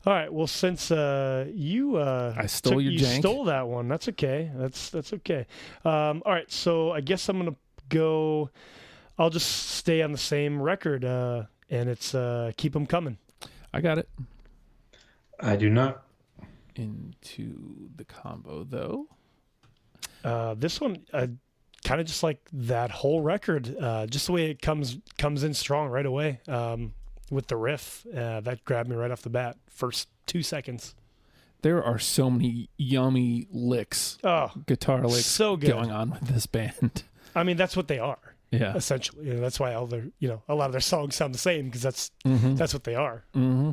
Speaker 4: All right. Well, since you
Speaker 2: I stole your jank.
Speaker 4: stole that one. That's okay. That's okay. All right. So I guess I'm gonna go. I'll just stay on the same record, and it's "Keep 'Em Coming."
Speaker 2: I got it.
Speaker 3: I do not.
Speaker 2: Into the combo though.
Speaker 4: This one, kind of just like that whole record, just the way it comes in strong right away. With the riff, that grabbed me right off the bat. First 2 seconds.
Speaker 2: There are so many yummy licks, guitar licks,
Speaker 4: so good
Speaker 2: going on with this band.
Speaker 4: I mean, that's what they are.
Speaker 2: Yeah,
Speaker 4: essentially. That's why all their, a lot of their songs sound the same, because that's what they are.
Speaker 2: Mm-hmm.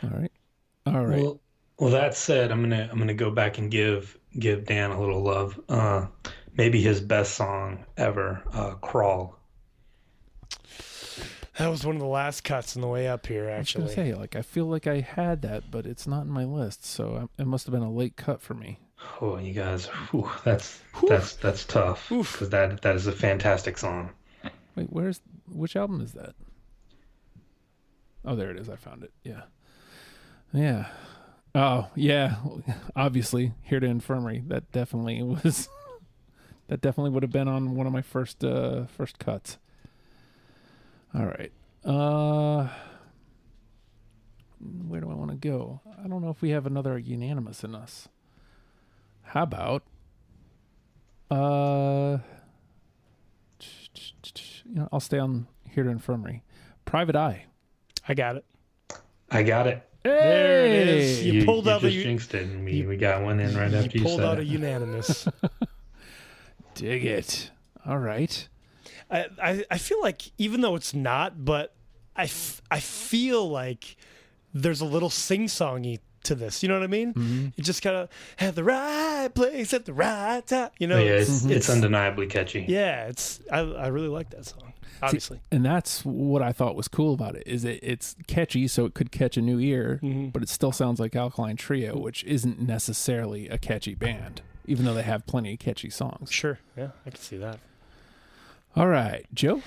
Speaker 2: All right.
Speaker 3: Well, that said, I'm gonna go back and give Dan a little love. Maybe his best song ever, "Crawl."
Speaker 4: That was one of the last cuts on the way up here, actually.
Speaker 2: I was gonna say, I feel like I had that, but it's not in my list, so it must have been a late cut for me.
Speaker 3: Oh, you guys, whew, that's tough because that is a fantastic song.
Speaker 2: Wait, which album is that? Oh, there it is. I found it. Yeah. Yeah. Oh, yeah. Obviously, Here to Infirmary. That definitely was. That definitely would have been on one of my first cuts. All right. Where do I want to go? I don't know if we have another unanimous in us. How about I'll stay on Here to Infirmary. Private Eye.
Speaker 4: I got it.
Speaker 3: I got it.
Speaker 2: Hey!
Speaker 4: There it is. You pulled out
Speaker 3: just jinxed it, and we got one in right after you
Speaker 4: pulled
Speaker 3: said
Speaker 4: out
Speaker 3: it.
Speaker 4: a unanimous.
Speaker 2: Dig it. All right.
Speaker 4: I feel like, even though it's not, but I feel like there's a little sing-songy to this. You know what I mean?
Speaker 2: Mm-hmm.
Speaker 4: It just kind of had the right place at the right time. You know?
Speaker 3: Yeah, it's undeniably catchy.
Speaker 4: Yeah, I really like that song. Obviously.
Speaker 2: See, and that's what I thought was cool about it, is it's catchy, so it could catch a new ear, but it still sounds like Alkaline Trio, which isn't necessarily a catchy band, even though they have plenty of catchy songs.
Speaker 4: Sure. Yeah, I can see that.
Speaker 2: All right, Joe?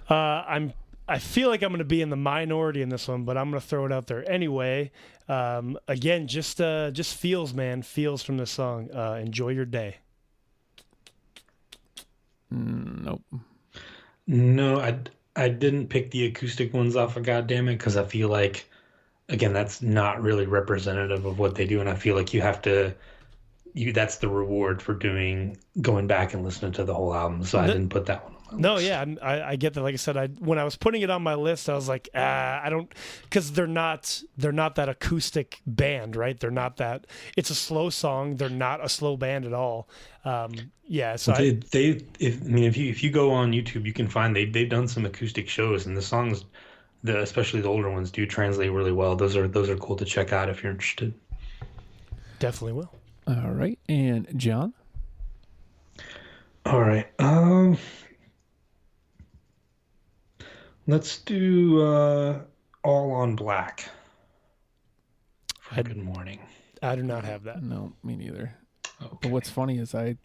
Speaker 4: I feel like I'm going to be in the minority in this one, but I'm going to throw it out there anyway. Again, just feels, man. Feels from this song. Enjoy Your Day.
Speaker 2: Nope.
Speaker 3: No, I didn't pick the acoustic ones off of Goddammit because I feel like, again, that's not really representative of what they do, and I feel like that's the reward for going back and listening to the whole album. So I didn't put that one on my list.
Speaker 4: Yeah, I get that. Like I said, when I was putting it on my list, I was like, I don't, because they're not that acoustic band, right? They're not that. It's a slow song. They're not a slow band at all. Yeah, so
Speaker 3: if you go on YouTube, you can find they've done some acoustic shows, and the songs, especially the older ones, do translate really well. Those are cool to check out if you're interested.
Speaker 4: Definitely will.
Speaker 2: All right, and John?
Speaker 3: All right. Let's do All on Black. Good morning.
Speaker 4: I do not have that.
Speaker 2: No, me neither.
Speaker 3: Okay.
Speaker 2: But what's funny is that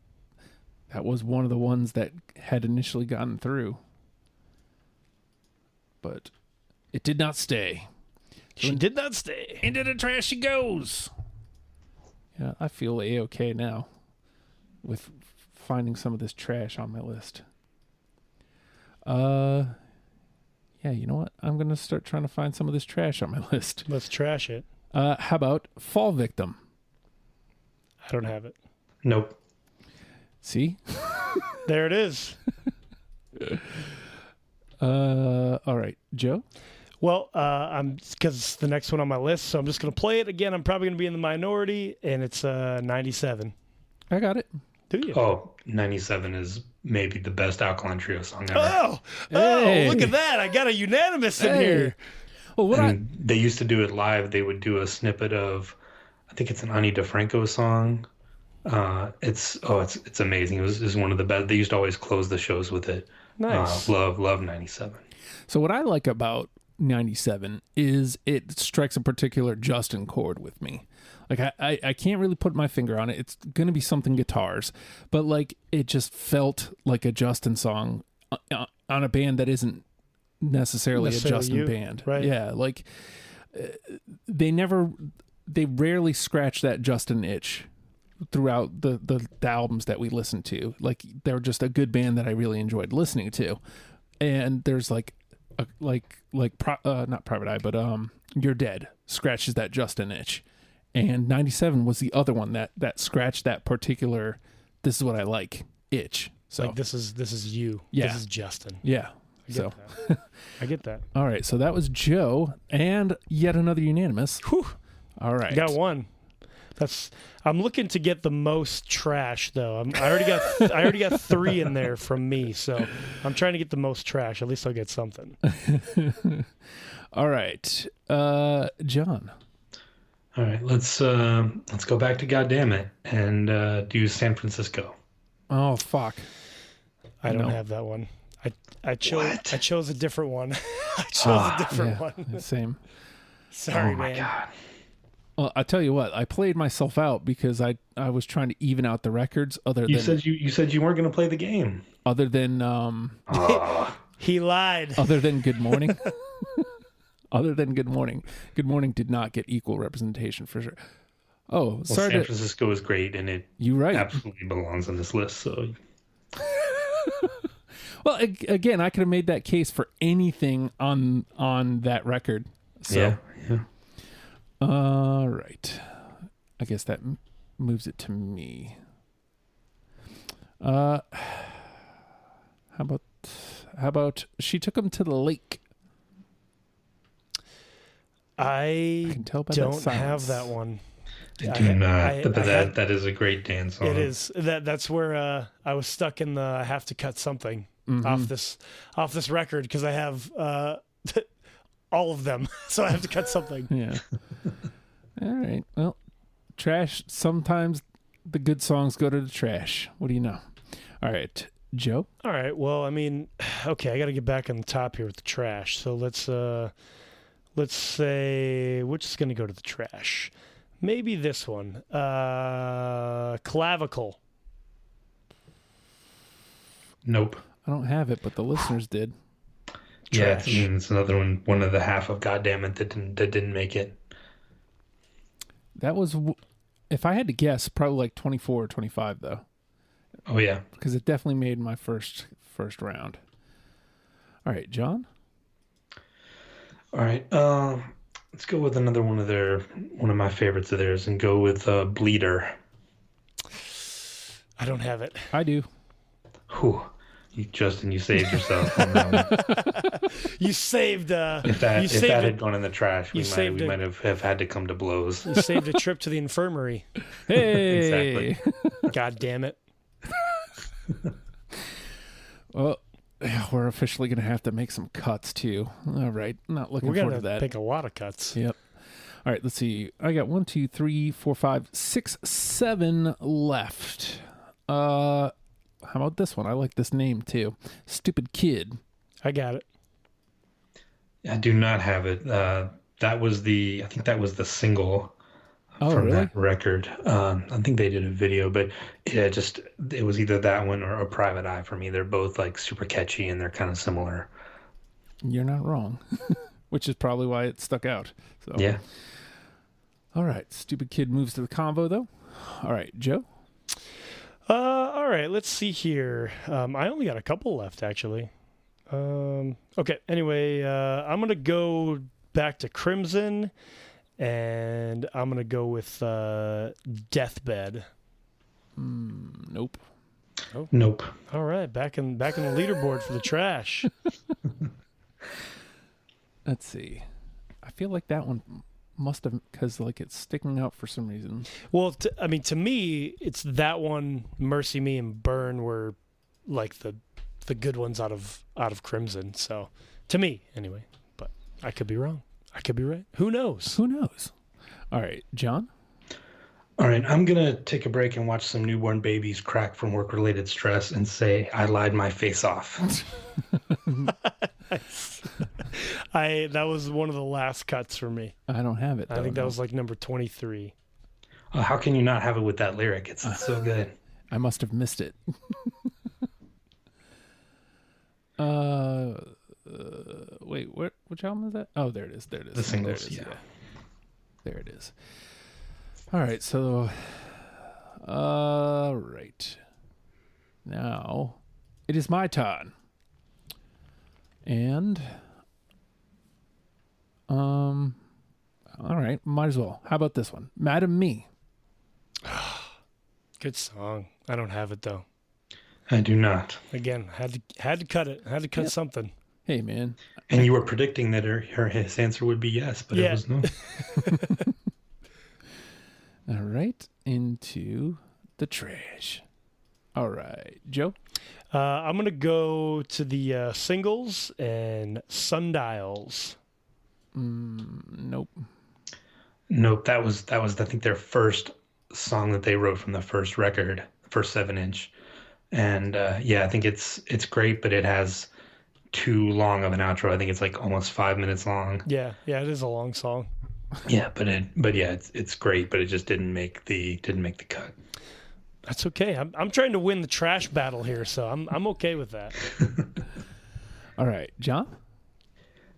Speaker 2: was one of the ones that had initially gotten through. But it did not stay.
Speaker 4: She did not stay.
Speaker 2: Into the trash she goes. Yeah, I feel A-okay now with finding some of this trash on my list. Yeah, you know what? I'm going to start trying to find some of this trash on my list.
Speaker 4: Let's trash it.
Speaker 2: How about Fall Victim?
Speaker 4: I don't have it.
Speaker 3: Nope.
Speaker 2: See?
Speaker 4: There it is.
Speaker 2: All right. Joe?
Speaker 4: Well, because it's the next one on my list, so I'm just going to play it again. I'm probably going to be in the minority, and it's 97.
Speaker 2: I got it.
Speaker 4: Do you?
Speaker 3: Oh, 97 is maybe the best Alkaline Trio song ever.
Speaker 2: Hey.
Speaker 4: Look at that. I got a unanimous in here.
Speaker 2: Well,
Speaker 3: They used to do it live. They would do a snippet of, I think it's an Ani DeFranco song. It's amazing. It was one of the best. They used to always close the shows with it.
Speaker 4: Nice.
Speaker 3: Love 97.
Speaker 2: So what I like about 97 is it strikes a particular Justin chord with me. Like I can't really put my finger on it. It's going to be something guitars, but like it just felt like a Justin song on a band that isn't necessarily a Justin band.
Speaker 4: Right.
Speaker 2: Yeah. Like they rarely scratch that Justin itch throughout the albums that we listened to. Like they're just a good band that I really enjoyed listening to. And there's not Private Eye, but You're Dead scratches that Justin itch. And 97 was the other one that scratched that particular, this is what I like, itch. So
Speaker 4: like this is you.
Speaker 2: Yeah.
Speaker 4: This is Justin.
Speaker 2: yeah.
Speaker 4: I get that.
Speaker 2: All right. So that was Joe and yet another unanimous.
Speaker 4: Whew.
Speaker 2: All right.
Speaker 4: I got one. I'm looking to get the most trash though. I already got 3 in there from me, so I'm trying to get the most trash. At least I'll get something.
Speaker 2: All right. John.
Speaker 3: All right, let's go back to Goddammit and do San Francisco.
Speaker 2: Oh fuck.
Speaker 4: I don't have that one. I chose a different one. I chose a different one.
Speaker 2: Same.
Speaker 4: Sorry,
Speaker 3: oh my
Speaker 4: man.
Speaker 3: God.
Speaker 2: Well, I tell you what, I played myself out because I was trying to even out the records.
Speaker 3: You said you weren't going to play the game.
Speaker 2: Other than
Speaker 4: He lied.
Speaker 2: Other than Good Morning. Other than Good Morning. Good Morning did not get equal representation for sure. Oh,
Speaker 3: Well,
Speaker 2: sorry.
Speaker 3: San Francisco is great, and it absolutely belongs on this list. So,
Speaker 2: well, again, I could have made that case for anything on that record. So.
Speaker 3: Yeah.
Speaker 2: All right. I guess that moves it to me. How about She Took Him to the Lake?
Speaker 4: I
Speaker 2: can tell by
Speaker 4: don't
Speaker 2: that
Speaker 4: have that one.
Speaker 3: I do not. But that is a great dance song.
Speaker 4: It is. That's where I was stuck in the I have to cut something off this record because I have all of them, so I have to cut something.
Speaker 2: Yeah. All right. Well, trash. Sometimes the good songs go to the trash. What do you know? All right, Joe.
Speaker 4: All right. Well, I mean, okay, I got to get back on the top here with the trash. So let's say which is going to go to the trash. Maybe this one. Clavicle.
Speaker 3: Nope.
Speaker 2: I don't have it, but the listeners did.
Speaker 3: Trash. Yeah, it's another one of the half of Goddammit that didn't make it.
Speaker 2: That was, if I had to guess, probably like 24 or 25 though.
Speaker 3: Oh yeah,
Speaker 2: because it definitely made my first round. All right, John.
Speaker 3: All right, let's go with another one of my favorites of theirs, and go with Bleeder.
Speaker 4: I don't have it.
Speaker 2: I do.
Speaker 3: Whew. Justin, you saved yourself on that one.
Speaker 4: You saved.
Speaker 3: If that had gone in the trash, we might have had to come to blows.
Speaker 4: You saved a trip to the infirmary.
Speaker 2: Hey,
Speaker 3: exactly.
Speaker 4: God damn it.
Speaker 2: Well, we're officially going to have to make some cuts too. All right, not looking forward to that.
Speaker 4: We're going to make a lot of cuts.
Speaker 2: Yep. All right, let's see. I got 1, 2, 3, 4, 5, 6, 7 left. How about this one? I like this name too. Stupid Kid.
Speaker 4: I got it.
Speaker 3: I do not have it. I think that was the single from that record. I think they did a video, but yeah, it was either that one or A Private Eye for me. They're both like super catchy and they're kind of similar.
Speaker 2: You're not wrong, which is probably why it stuck out. So
Speaker 3: yeah.
Speaker 2: All right, Stupid Kid moves to the convo though. All right, Joe.
Speaker 4: All right, let's see here. I only got a couple left, actually. Okay, anyway, I'm going to go back to Crimson, and I'm going to go with Deathbed.
Speaker 2: Nope.
Speaker 4: Oh.
Speaker 3: Nope.
Speaker 4: All right, back in the leaderboard for the trash.
Speaker 2: Let's see. I feel like that one must have, because like it's sticking out for some reason.
Speaker 4: Well, to me, it's that one, Mercy Me and Burn were like the good ones out of Crimson. So to me, anyway. But I could be wrong. I could be right. Who knows?
Speaker 2: Who knows? All right, John.
Speaker 3: All right, I'm gonna take a break and watch some newborn babies crack from work-related stress and say I lied my face off.
Speaker 4: That was one of the last cuts for me.
Speaker 2: I don't have it.
Speaker 4: I think that was like number 23.
Speaker 3: How can you not have it with that lyric? It's so good.
Speaker 2: I must have missed it. Wait, which album is that? Oh, there it is. There it is.
Speaker 3: The singles,
Speaker 2: there it is. Yeah. There it is. All right, so, right. Now, it is my turn. And, all right, might as well. How about this one? Madam Me.
Speaker 4: Good song. I don't have it, though.
Speaker 3: I do not.
Speaker 4: Again, had to cut it. Had to cut something.
Speaker 2: Hey, man.
Speaker 3: And you were predicting that his answer would be yes, but it was no.
Speaker 2: All right, into the trash. All right, Joe?
Speaker 4: I'm going to go to the singles and Sundials.
Speaker 2: Nope.
Speaker 3: Nope, that was I think their first song that they wrote from the first record, the first 7-inch. And I think it's great, but it has too long of an outro. I think it's like almost 5 minutes long.
Speaker 4: Yeah, it is a long song.
Speaker 3: Yeah, but yeah, it's great, but it just didn't make the cut.
Speaker 4: That's okay. I'm trying to win the trash battle here, so I'm okay with that.
Speaker 2: All right, John?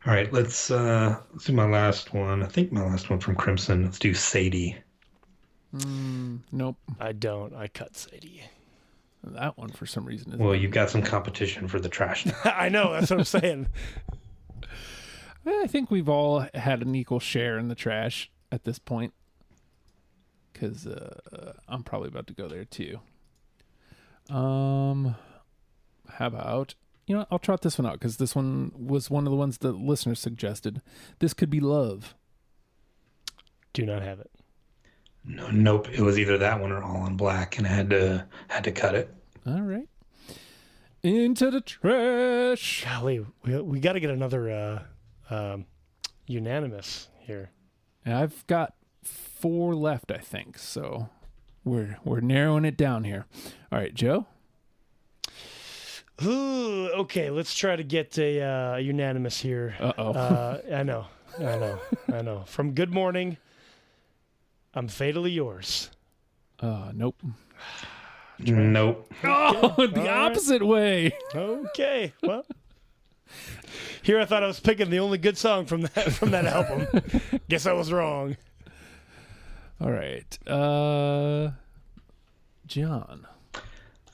Speaker 3: All right, let's do my last one. I think my last one from Crimson. Let's do Sadie.
Speaker 2: Nope.
Speaker 4: I don't. I cut Sadie.
Speaker 2: That one, for some reason, is
Speaker 3: Well, you've got some competition for the trash now.
Speaker 4: I know. That's what I'm saying.
Speaker 2: I think we've all had an equal share in the trash at this point. Because I'm probably about to go there, too. How about... You know what? I'll trot this one out, because this one was one of the ones that listeners suggested. This Could Be Love.
Speaker 4: Do not have it.
Speaker 3: No, nope. It was either that one or All in Black, and I had to cut it.
Speaker 2: All right. Into the trash.
Speaker 4: Golly, we got to get another unanimous here.
Speaker 2: And I've got 4 left, I think. So we're narrowing it down here. All right, Joe.
Speaker 4: Ooh, okay, let's try to get a unanimous here. I know. From Good Morning, I'm Fatally Yours.
Speaker 2: Nope.
Speaker 3: Nope.
Speaker 2: Oh, the opposite way.
Speaker 4: Okay, well, here I thought I was picking the only good song from that album. Guess I was wrong.
Speaker 2: All right, John.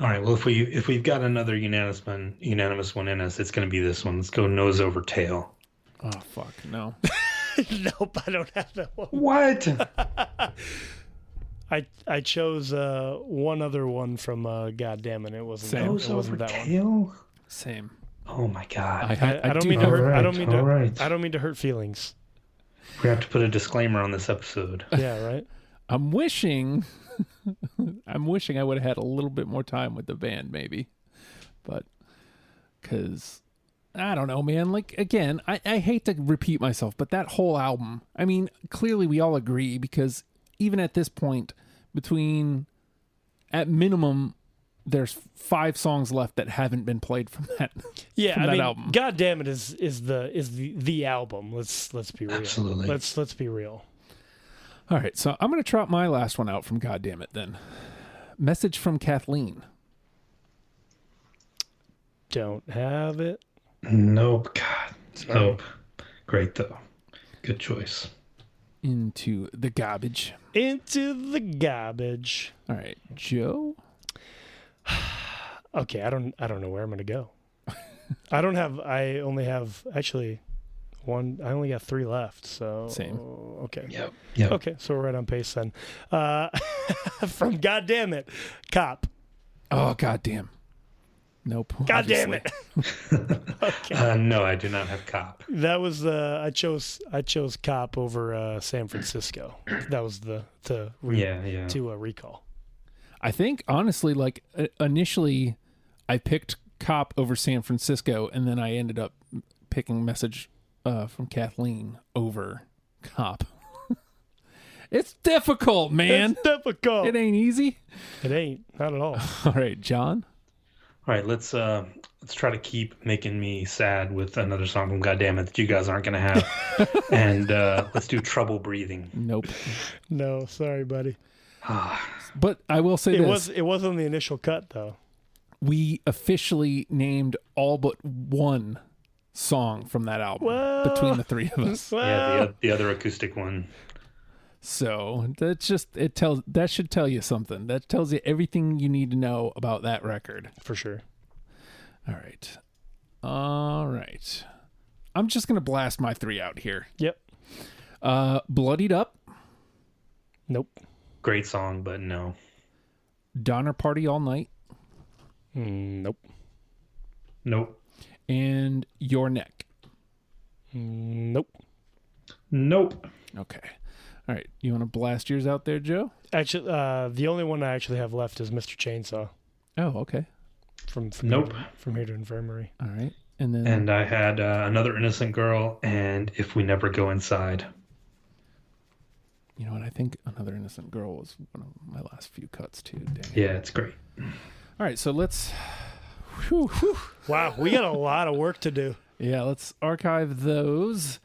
Speaker 3: All right. Well, if we've got another unanimous one in us, it's going to be this one. Let's go Nose Over Tail.
Speaker 2: Oh fuck no.
Speaker 4: Nope, I don't have that one.
Speaker 3: What?
Speaker 4: I chose one other one from God Damn It. It wasn't
Speaker 2: Same.
Speaker 3: Nose
Speaker 4: it
Speaker 3: Over
Speaker 4: wasn't that one.
Speaker 3: Tail?
Speaker 2: Same.
Speaker 3: Oh my God.
Speaker 4: I don't
Speaker 2: do
Speaker 4: mean to
Speaker 2: have-
Speaker 4: hurt. I don't mean to.
Speaker 3: all right.
Speaker 4: I don't mean to hurt feelings.
Speaker 3: We have to put a disclaimer on this episode.
Speaker 4: Yeah, right.
Speaker 2: I'm wishing I would have had a little bit more time with the band, maybe, but because I don't know, man. Like again, I hate to repeat myself, but that whole album. I mean, clearly we all agree because even at this point, at minimum, there's 5 songs left that haven't been played from that.
Speaker 4: Yeah,
Speaker 2: from
Speaker 4: I
Speaker 2: that
Speaker 4: mean,
Speaker 2: album.
Speaker 4: God Damn It is the album. Let's be real.
Speaker 3: Absolutely.
Speaker 4: Let's be real.
Speaker 2: All right, so I'm going to trot my last one out from God Damn It then. Message from Kathleen.
Speaker 4: Don't have it.
Speaker 3: Nope. God. Nope. Great though. Good choice.
Speaker 2: Into the garbage.
Speaker 4: Into the garbage.
Speaker 2: All right, Joe.
Speaker 4: Okay, I don't know where I'm gonna go. I only have actually one. I only got 3 left. So
Speaker 2: Same.
Speaker 4: Okay.
Speaker 3: Yep.
Speaker 4: Okay, so we're right on pace then. From God Damn It, Cop.
Speaker 2: Oh, goddamn. Nope.
Speaker 4: God damn it. Okay.
Speaker 3: No, I do not have Cop.
Speaker 4: That was I chose Cop over San Francisco. That was to recall.
Speaker 2: I think honestly, like initially, I picked Cop over San Francisco, and then I ended up picking Message from Kathleen over Cop. It's difficult, man.
Speaker 4: It's difficult.
Speaker 2: It ain't easy.
Speaker 4: It ain't. Not at all.
Speaker 2: All right, John.
Speaker 3: All right, let's try to keep making me sad with another song from Goddamn It that you guys aren't gonna have, and let's do Trouble Breathing.
Speaker 2: Nope.
Speaker 4: No, sorry, buddy.
Speaker 2: But I will say this:
Speaker 4: it was on the initial cut though.
Speaker 2: we officially named all but one song from that album between the 3 of us.
Speaker 3: Yeah, the other acoustic one.
Speaker 2: So that should tell you something. That tells you everything you need to know about that record.
Speaker 4: For sure.
Speaker 2: All right. I'm just gonna blast my 3 out here.
Speaker 4: Yep.
Speaker 2: Bloodied Up.
Speaker 4: Nope.
Speaker 3: Great song, but no.
Speaker 2: Donner Party All Night.
Speaker 4: Nope.
Speaker 3: Nope.
Speaker 2: And Your Neck.
Speaker 4: Nope.
Speaker 3: Nope.
Speaker 2: Okay. All right. You want to blast yours out there, Joe?
Speaker 4: Actually, the only one I actually have left is Mr. Chainsaw.
Speaker 2: Oh, okay.
Speaker 4: From
Speaker 3: Nope.
Speaker 4: From Here to Infirmary.
Speaker 2: All right. And then
Speaker 3: And I had Another Innocent Girl and If We Never Go Inside.
Speaker 2: you know what? I think Another Innocent Girl was one of my last few cuts too. Dang it.
Speaker 3: Yeah, it's great.
Speaker 2: All right. So let's.
Speaker 4: Wow, we got a lot of work to do.
Speaker 2: Yeah, let's archive those.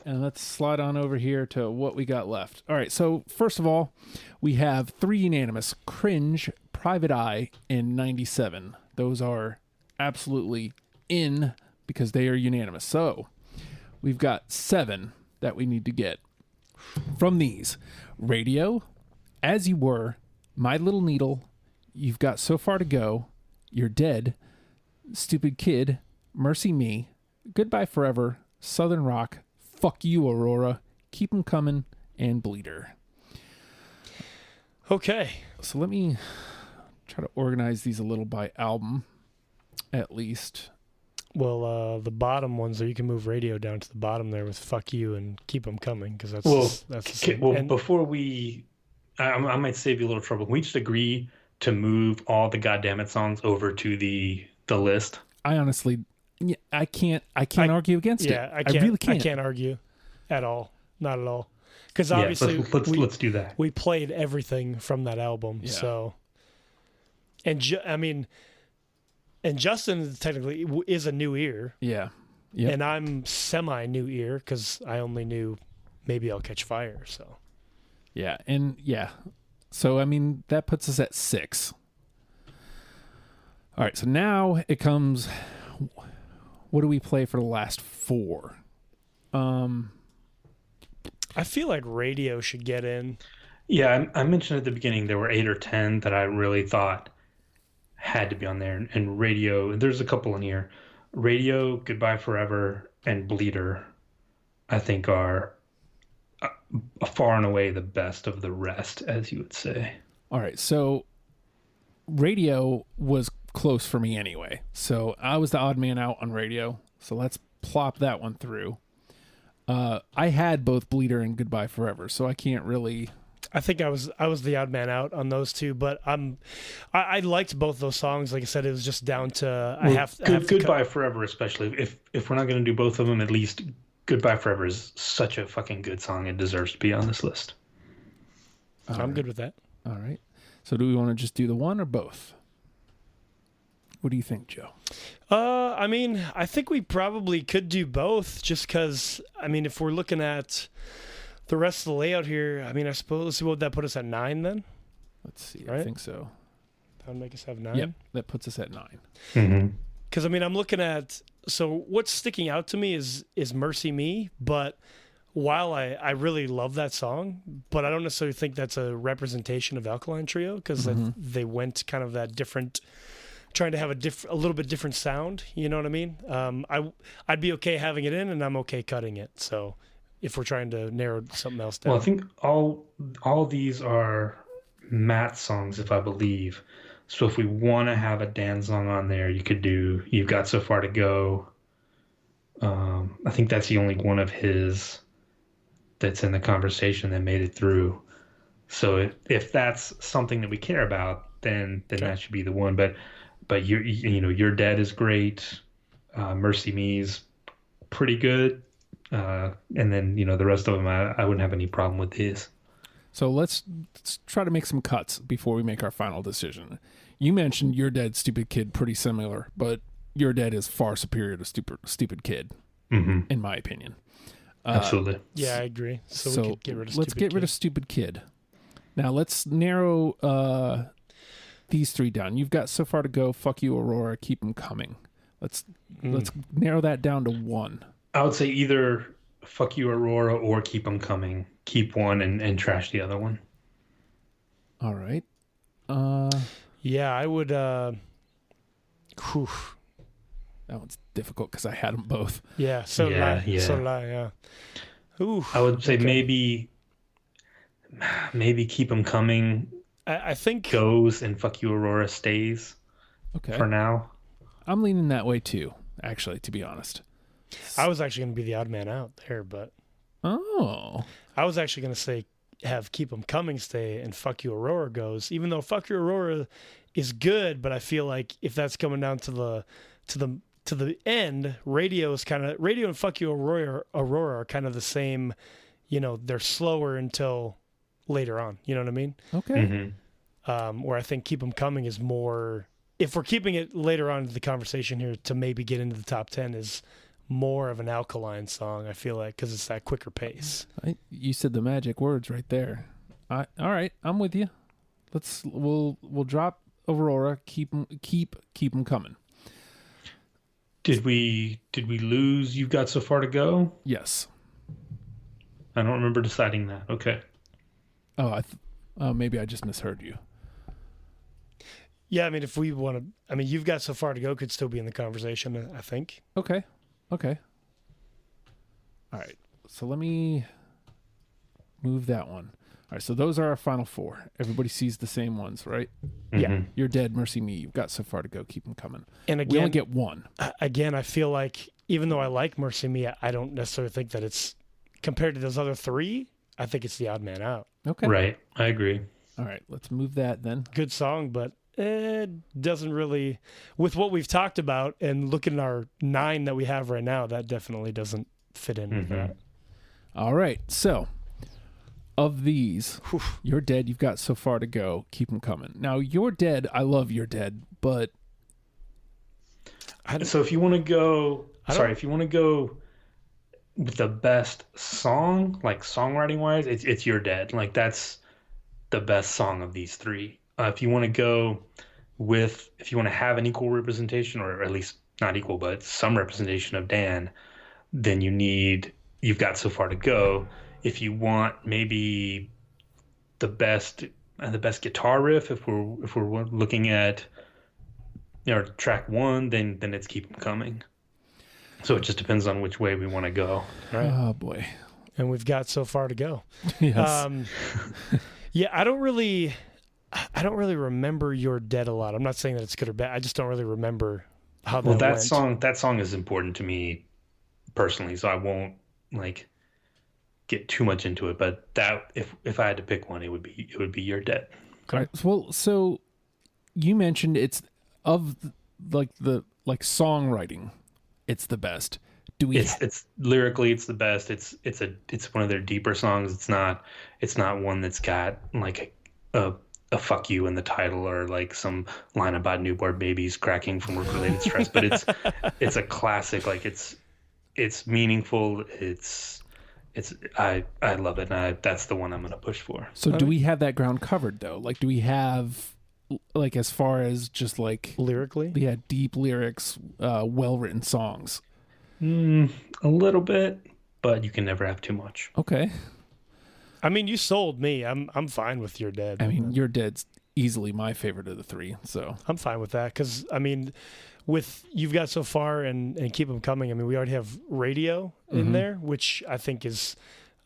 Speaker 2: and let's slide on over here to what we got left. All right, so first of all, we have 3 unanimous: Cringe, Private Eye, and 97. Those are absolutely in because they are unanimous. So we've got 7 that we need to get. From these: Radio, As You Were, My Little Needle, You've Got So Far to Go, You're Dead, Stupid Kid, Mercy Me, Goodbye Forever, Southern Rock, Fuck You, Aurora, Keep 'Em Comin', and Bleeder.
Speaker 4: Okay.
Speaker 2: So let me try to organize these a little by album, at least.
Speaker 4: Well, the bottom ones there, you can move Radio down to the bottom there with "Fuck You" and "Keep 'Em Coming" because that's the same.
Speaker 3: Well, before we, I might save you a little trouble. Can we just agree to move all the Goddammit songs over to the list?
Speaker 2: I honestly, I can't argue against it.
Speaker 4: Yeah, I
Speaker 2: really can't.
Speaker 4: I can't argue at all. Not at all. Because obviously,
Speaker 3: let's do that.
Speaker 4: We played everything from that album. Yeah. So, and and Justin technically is a new ear.
Speaker 2: Yeah. Yep.
Speaker 4: And I'm semi-new ear because I only knew Maybe I'll Catch Fire. So.
Speaker 2: Yeah, and yeah. So, I mean, that puts us at 6. All right, so now it comes, what do we play for the last 4?
Speaker 4: I feel like Radio should get in.
Speaker 3: Yeah, I mentioned at the beginning there were 8 or 10 that I really thought had to be on there. And Radio, there's a couple in here. Radio, Goodbye Forever, and Bleeder, I think are far and away the best of the rest, as you would say.
Speaker 2: All right, so Radio was close for me anyway. So I was the odd man out on Radio. So let's plop that one through. I had both Bleeder and Goodbye Forever, so I can't really.
Speaker 4: I think I was the odd man out on those two, but I liked both those songs. Like I said, it was just down to I have to
Speaker 3: Goodbye Forever, especially if we're not going to do both of them, at least Goodbye Forever is such a fucking good song. It deserves to be on this list.
Speaker 4: I'm good with that.
Speaker 2: All right. So do we want to just do the one or both? What do you think, Joe?
Speaker 4: I mean, I think we probably could do both just because, I mean, if we're looking at the rest of the layout here, I mean, I suppose, what would that put us at 9 then?
Speaker 2: Let's see.
Speaker 4: Right?
Speaker 2: I think so.
Speaker 4: That would make us have 9?
Speaker 2: Yep, that puts us at 9.
Speaker 3: Mm-hmm.
Speaker 4: Because, I mean, I'm looking at, so what's sticking out to me is Mercy Me, but while I really love that song, but I don't necessarily think that's a representation of Alkaline Trio because they went kind of that different, trying to have a little bit different sound, you know what I mean? I'd be okay having it in, and I'm okay cutting it. So if we're trying to narrow something else down.
Speaker 3: Well, I think all these are Matt songs, if I believe. So if we want to have a Dan song on there, you could do You've Got So Far to Go. I think that's the only one of his that's in the conversation that made it through. So if that's something that we care about, then that should be the one. But You're Dead is great. Mercy Me's pretty good. And then, the rest of them, I wouldn't have any problem with these.
Speaker 2: So let's try to make some cuts before we make our final decision. You mentioned You're Dead, Stupid Kid, pretty similar, but You're Dead is far superior to Stupid Kid, in my opinion.
Speaker 3: Absolutely.
Speaker 4: Yeah, I agree. So we could get rid of
Speaker 2: let's get rid of Stupid Kid. Now let's narrow these 3 down. You've Got So Far to Go, Fuck You, Aurora, Keep 'Em Coming. Let's narrow that down to 1. I
Speaker 3: would say either Fuck You, Aurora, or Keep 'Em Coming. Keep one and trash the other one.
Speaker 2: All right.
Speaker 4: Yeah, I would. That
Speaker 2: one's difficult because I had them both.
Speaker 4: Yeah, so did I. So did I, yeah. Ooh,
Speaker 3: I would say maybe Keep 'Em Coming.
Speaker 4: I think
Speaker 3: goes and Fuck You, Aurora stays.
Speaker 2: Okay.
Speaker 3: For now.
Speaker 2: I'm leaning that way too, actually, to be honest.
Speaker 4: I was actually going to be the odd man out there, but I was actually going to say have Keep 'Em Coming stay and Fuck You, Aurora goes, even though Fuck You, Aurora is good, but I feel like if that's coming down to the end, Radio and Fuck You, Aurora are kind of the same, they're slower until later on, you know what I mean?
Speaker 2: Okay.
Speaker 4: Where I think Keep 'Em Coming is more, if we're keeping it later on in the conversation here to maybe get into the top 10, is more of an Alkaline song, I feel like, because it's that quicker pace.
Speaker 2: You said the magic words right there. All right, I'm with you. We'll drop Aurora. Keep them coming.
Speaker 3: Did we lose You've Got So Far to Go?
Speaker 2: Yes.
Speaker 3: I don't remember deciding that. Okay.
Speaker 2: Oh, maybe I just misheard you.
Speaker 4: Yeah, I mean, if we want to, I mean, You've Got So Far to Go could still be in the conversation, I think.
Speaker 2: Okay. All right. So let me move that one. All right. So those are our final four. Everybody sees the same ones, right?
Speaker 3: Mm-hmm.
Speaker 2: Yeah. You're Dead, Mercy Me. You've Got So Far to Go. Keep them coming.
Speaker 4: And again,
Speaker 2: we only get one.
Speaker 4: Again, I feel like even though I like Mercy Me, I don't necessarily think that it's compared to those other three. I think it's the odd man out.
Speaker 2: Okay.
Speaker 3: Right. I agree.
Speaker 2: All right. Let's move that then.
Speaker 4: Good song, but it doesn't really, with what we've talked about and looking at our 9 that we have right now, that definitely doesn't fit in with that.
Speaker 2: All right. So, of these, You're Dead, You've Got So Far to Go. Keep them coming. Now, You're Dead, I love You're Dead, but
Speaker 3: so if you want to go, with the best song, like songwriting wise, it's You're Dead. Like that's the best song of these three. If you want to go if you want to have an equal representation, or at least not equal, but some representation of Dan, then You've Got So Far to Go. If you want maybe the best guitar riff, if we're looking at track 1, then it's Keep 'Em Coming. So it just depends on which way we want to go.
Speaker 4: Right.
Speaker 2: Oh boy.
Speaker 4: And we've got so far to go.
Speaker 2: Yes.
Speaker 4: Yeah, I don't really remember You're Dead a lot. I'm not saying that it's good or bad. I just don't really remember how that went.
Speaker 3: That song is important to me personally, so I won't get too much into it. But that if I had to pick one, it would be You're Dead.
Speaker 2: Okay. All right. Well, so you mentioned it's of the songwriting, it's the best.
Speaker 3: It's lyrically it's the best. It's one of their deeper songs. It's not one that's got like a fuck you in the title, or like some line about newborn babies cracking from work related stress. But it's a classic. Like it's meaningful. I love it. And that's the one I'm going to push for.
Speaker 2: So do we have that ground covered though? Like, do we have as far as just like
Speaker 4: lyrically?
Speaker 2: Yeah, deep lyrics, well-written songs.
Speaker 3: A little bit, but you can never have too much.
Speaker 2: Okay.
Speaker 4: I mean, you sold me. I'm fine with You're Dead.
Speaker 2: I mean, You're Dead's easily my favorite of the three, so
Speaker 4: I'm fine with that because I mean, with You've Got So Far and Keep 'Em Coming, I mean, we already have Radio in there, which I think is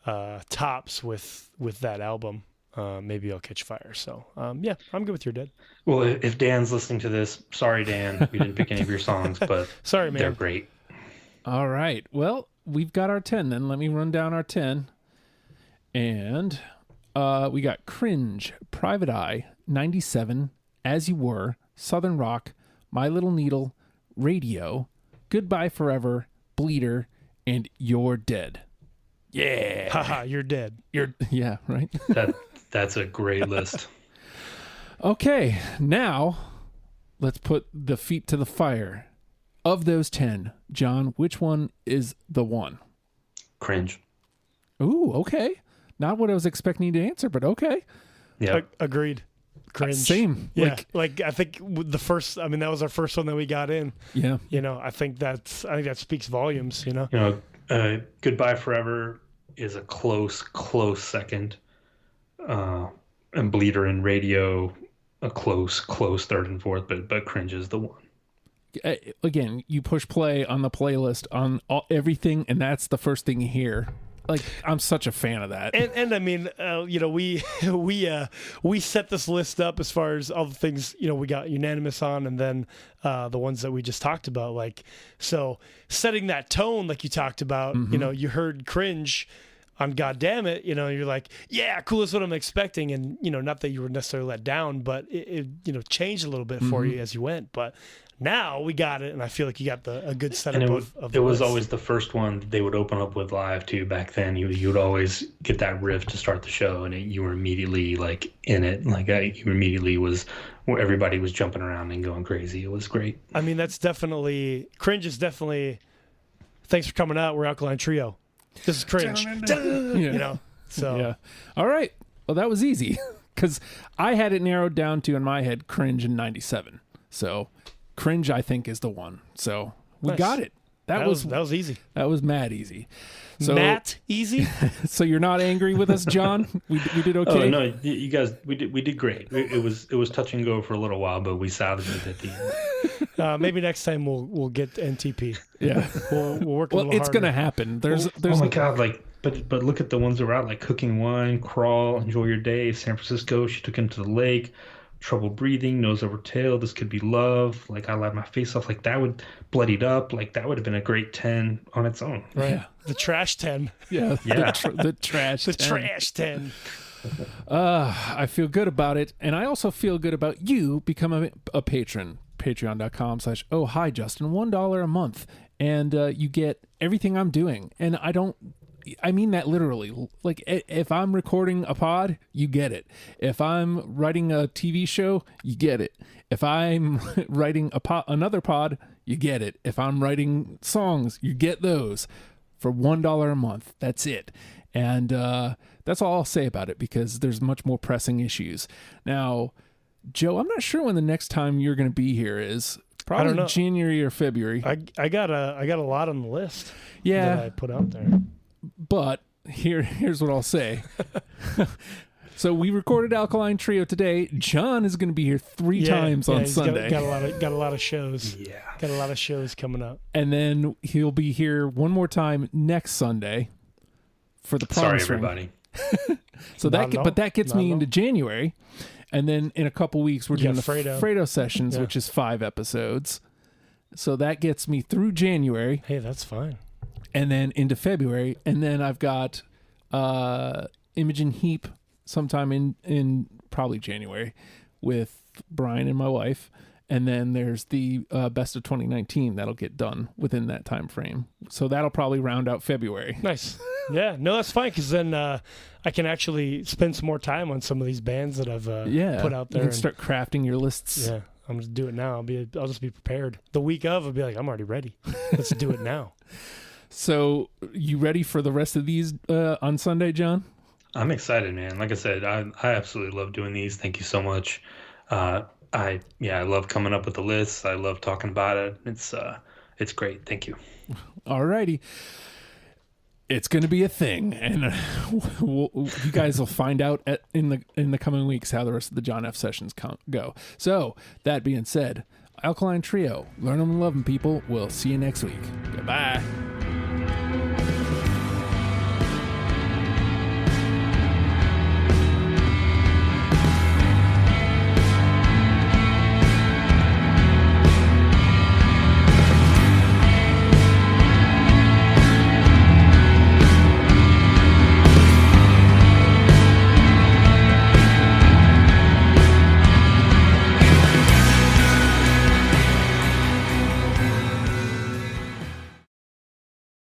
Speaker 4: tops with that album. Maybe I'll Catch Fire. So yeah, I'm good with You're Dead.
Speaker 3: Well, if Dan's listening to this, sorry Dan, we didn't pick any of your songs, but
Speaker 4: sorry, man,
Speaker 3: they're great.
Speaker 2: All right. Well, we've got our 10 then. Let me run down our 10. And we got Cringe, Private Eye, 97, As You Were, Southern Rock, My Little Needle, Radio, Goodbye Forever, Bleeder, and You're Dead. Yeah.
Speaker 4: Haha, You're Dead.
Speaker 2: Yeah, right?
Speaker 3: That's a great list.
Speaker 2: Okay, now let's put the feet to the fire. Of those 10, John, which one is the one?
Speaker 3: Cringe.
Speaker 2: Ooh, okay. Not what I was expecting you to answer, but okay.
Speaker 3: Yeah.
Speaker 4: Agreed. Cringe.
Speaker 2: Same.
Speaker 4: Yeah. Like I think that was our first one that we got in.
Speaker 2: Yeah.
Speaker 4: I think that speaks volumes,
Speaker 3: Goodbye Forever is a close second. And Bleeder and Radio a close third and fourth, but Cringe is the one.
Speaker 2: Again, you push play on the playlist on everything, and that's the first thing you hear. Like, I'm such a fan of that.
Speaker 4: And I mean, we set this list up as far as all the things, we got unanimous on, and then the ones that we just talked about. Like, so setting that tone, like you talked about, you heard Cringe on God Damn It, you're like, yeah, cool, that's what I'm expecting. And, not that you were necessarily let down, but it changed a little bit for you as you went. But now we got it, and I feel like you got a good setup of
Speaker 3: it was always the first one they would open up with live too. Back then, you would always get that riff to start the show, and you were immediately like in it. Like you immediately was where everybody was jumping around and going crazy. It was great.
Speaker 4: I mean, Cringe is definitely thanks for coming out. We're Alkaline Trio. This is cringe. You know. So
Speaker 2: Yeah. All right. Well, that was easy because I had it narrowed down to in my head cringe in '97. So cringe, I think, is the one. So we
Speaker 4: Nice.
Speaker 2: got it. That was
Speaker 4: easy.
Speaker 2: That was mad easy. So,
Speaker 4: Matt easy.
Speaker 2: So you're not angry with us, John? We did okay.
Speaker 3: Oh no, you guys, we did great. It was touch and go for a little while, but we salvaged it at the end.
Speaker 4: Maybe next time we'll get NTP.
Speaker 2: Yeah.
Speaker 4: We'll work.
Speaker 2: Well, it's gonna happen. There's
Speaker 3: oh my god, like, but look at the ones that were out, like Cooking Wine, Crawl, Enjoy Your Day, San Francisco. She took him to the lake. Trouble Breathing, Nose Over Tail, This Could Be Love, like I Lied My Face Off, like that would Bloodied Up, like that would have been a great 10 on its own.
Speaker 4: Right.
Speaker 2: Yeah.
Speaker 4: The trash 10.
Speaker 2: Yeah.
Speaker 3: Yeah.
Speaker 2: The trash.
Speaker 4: The
Speaker 2: 10.
Speaker 4: trash 10.
Speaker 2: I feel good about it, and I also feel good about you becoming a patron. Patreon.com/oh hi Justin, $1 a month, and you get everything I'm doing, and I mean that literally. Like, if I'm recording a pod, you get it. If I'm writing a TV show, you get it. If I'm writing another pod, you get it. If I'm writing songs, you get those for $1 a month. That's it. And that's all I'll say about it, because there's much more pressing issues. Now, Joe, I'm not sure when the next time you're going to be here is.
Speaker 4: I don't
Speaker 2: Probably
Speaker 4: know.
Speaker 2: January or February.
Speaker 4: I got a lot on the list.
Speaker 2: Yeah.
Speaker 4: That I put out there.
Speaker 2: But here's what I'll say. So we recorded Alkaline Trio today. John is going to be here three times on
Speaker 4: he's
Speaker 2: Sunday.
Speaker 4: Got a lot of shows.
Speaker 3: Yeah.
Speaker 4: Got a lot of shows coming up.
Speaker 2: And then he'll be here one more time next Sunday for the
Speaker 3: Sorry,
Speaker 2: promise ring.
Speaker 3: everybody.
Speaker 2: So
Speaker 4: Not at all.
Speaker 2: but that gets
Speaker 4: Not
Speaker 2: me
Speaker 4: at
Speaker 2: into
Speaker 4: all.
Speaker 2: January. And then in a couple weeks, we're
Speaker 4: You
Speaker 2: doing
Speaker 4: got
Speaker 2: the
Speaker 4: Fredo.
Speaker 2: Fredo sessions,
Speaker 4: Yeah.
Speaker 2: which is 5 episodes. So that gets me through January.
Speaker 4: Hey, that's fine.
Speaker 2: And then into February, and then I've got Imogen Heap sometime in probably January with Brian and my wife, and then there's the best of 2019 that'll get done within that time frame. So that'll probably round out February.
Speaker 4: Nice. Yeah, no, that's fine, because then I can actually spend some more time on some of these bands that I've put out there.
Speaker 2: You can start crafting your lists.
Speaker 4: Yeah, I'm just do it now. I'll just be prepared. The week of, I'll be like, I'm already ready. Let's do it now.
Speaker 2: So you ready for the rest of these on Sunday, John?
Speaker 3: I'm excited, man. Like I said, I absolutely love doing these. Thank you so much. I love coming up with the lists. I love talking about it. It's great. Thank you.
Speaker 2: Alrighty. It's going to be a thing, and you guys will find out in the coming weeks how the rest of the John F. sessions go. So, that being said, Alkaline Trio, learn them and love them, people. We'll see you next week. Goodbye.